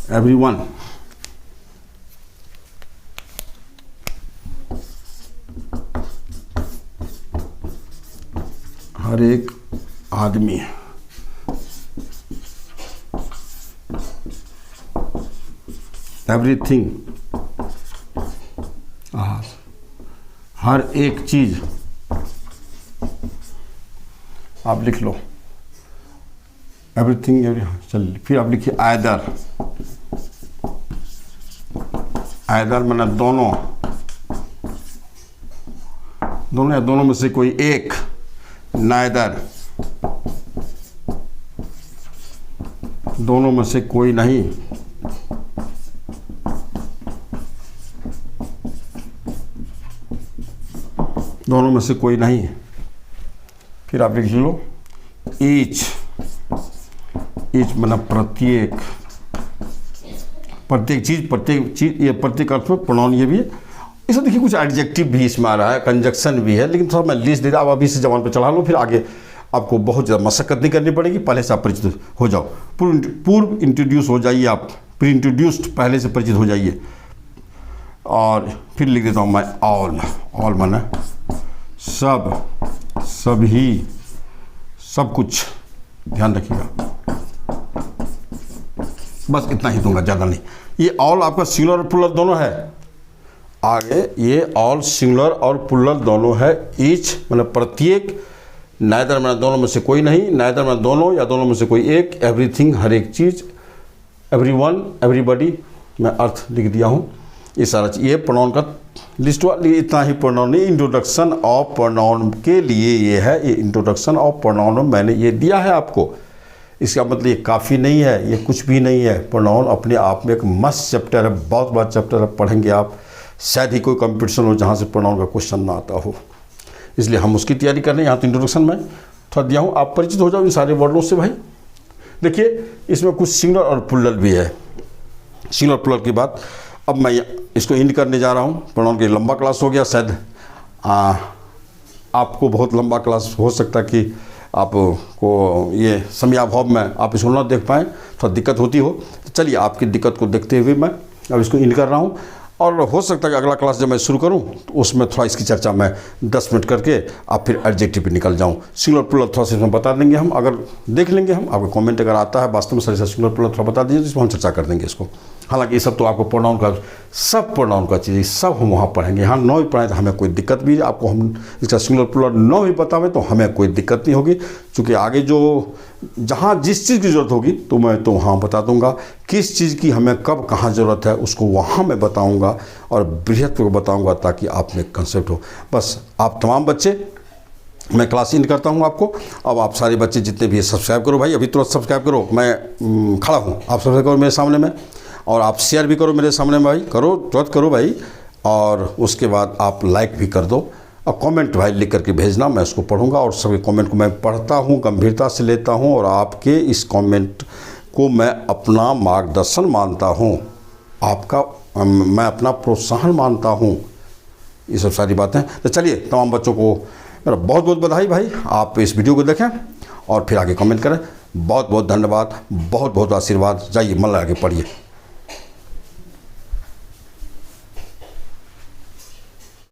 एवरीवन, हर एक आदमी, एवरीथिंग, हर एक चीज, आप लिख लो एवरीथिंग, चलिए फिर आप लिखिए आइदर, आइदर मतलब दोनों, दोनों या दोनों में से कोई एक, नाइदर, दोनों में से कोई नहीं, दोनों में से कोई नहीं। फिर आप लिख लो ईच, ईच मतलब प्रत्येक, प्रत्येक चीज, ये प्रत्येक अर्थ में प्रोनाउन ये भी है। इसमें देखिए कुछ एडजेक्टिव भी इसमें आ रहा है, कंजक्शन भी है, लेकिन थोड़ा मैं लिस्ट दे रहा हूँ, अब अभी से जबान पर चढ़ा लो, फिर आगे आपको बहुत ज़्यादा मशक्क़त नहीं करनी पड़ेगी, पहले से आप परिचित हो जाओ, पूर्व इंट्रोड्यूस हो जाइए, आप प्री इंट्रोड्यूस्ड पहले से परिचित हो जाइए। और फिर लिख देता हूँ मैं ऑल माना सब, सभी, सब कुछ, ध्यान रखिएगा, बस इतना ही दूंगा, ज़्यादा नहीं। ये ऑल आपका सिंगुलर और प्लूरल दोनों है। आगे ये ऑल सिंगुलर और प्लूरल दोनों है। ईच मतलब प्रत्येक, नाइदर में दोनों में से कोई नहीं, नाइदर में दोनों या दोनों में से कोई एक, एवरीथिंग हर एक चीज़, एवरीवन एवरीबॉडी, मैं अर्थ लिख दिया हूँ। ये सारा चीज़, ये प्रोनाउन का लिस्ट हुआ। इतना ही प्रोनाउन नहीं, इंट्रोडक्शन ऑफ प्रोनाउन के लिए ये है, ये इंट्रोडक्शन ऑफ प्रोनाउन मैंने ये दिया है आपको। इसका मतलब ये काफ़ी नहीं है, ये कुछ भी नहीं है। प्रोनाउन अपने आप में एक मस्त चैप्टर है, बहुत बड़ा चैप्टर है, पढ़ेंगे आप, शायद ही कोई कंपटीशन हो जहाँ से प्रोनाउन का क्वेश्चन ना आता हो, इसलिए हम उसकी तैयारी कर रहे हैं। यहाँ तो इंट्रोडक्शन में थोड़ा दिया हूँ, आप परिचित हो जाओ इन सारे वर्डों से भाई। देखिए इसमें कुछ सिंगुलर और प्लूरल भी है। सिंगुलर प्लूरल की बात अब मैं इसको इंड करने जा रहा हूँ। प्रोनाउन के लंबा क्लास हो गया, शायद आपको बहुत लंबा क्लास हो सकता है कि आपको ये समयाभाव में आप इसको ना देख पाएँ, थोड़ा दिक्कत होती हो। तो चलिए आपकी दिक्कत को देखते हुए मैं अब इसको इंड कर रहा हूँ, और हो सकता है कि अगला क्लास जब मैं शुरू करूं तो उसमें थोड़ा इसकी चर्चा मैं 10 मिनट करके आप फिर एडजेक्टिव पे निकल जाऊं। सिंगुलर प्लूरल थोड़ा सा इसमें बता देंगे हम, अगर देख लेंगे हम, आपको कमेंट अगर आता है वास्तव में सर सिंगुलर प्लूरल थोड़ा बता दीजिए, जिसमें हम चर्चा कर देंगे इसको। हालांकि ये सब तो आपको प्रोनाउन का, सब प्रोनाउन का चीज़ सब हम वहाँ पढ़ेंगे। यहाँ 9 भी पढ़ाएं तो हमें कोई दिक्कत भी, आपको हम इसका सिंगुलर प्लूरल 9 भी बतावें तो हमें कोई दिक्कत नहीं होगी, क्योंकि आगे जो जहाँ जिस चीज़ की ज़रूरत होगी तो मैं तो वहाँ बता दूंगा, किस चीज़ की हमें कब कहाँ ज़रूरत है उसको वहाँ मैं बताऊंगा और बृहत्व को बताऊंगा, ताकि आप में कंसेप्ट हो। बस आप तमाम बच्चे, मैं क्लास इंड करता हूँ आपको। अब आप सारे बच्चे जितने भी सब्सक्राइब करो भाई, अभी तुरंत सब्सक्राइब करो, मैं खड़ा हूँ, आप सब्सक्राइब करो मेरे सामने में, और आप शेयर भी करो मेरे सामने में भाई, करो तुरंत करो भाई। और उसके बाद आप लाइक भी कर दो, और कमेंट भाई लिख करके भेजना, मैं उसको पढ़ूंगा, और सभी कमेंट को मैं पढ़ता हूँ, गंभीरता से लेता हूँ, और आपके इस कमेंट को मैं अपना मार्गदर्शन मानता हूँ, आपका मैं अपना प्रोत्साहन मानता हूँ। ये सब सारी बातें। तो चलिए तमाम बच्चों को मेरा बहुत बहुत बधाई भाई, आप इस वीडियो को देखें और फिर आगे कमेंट करें। बहुत बहुत धन्यवाद, बहुत बहुत आशीर्वाद। जाइए मन लगा के पढ़िए।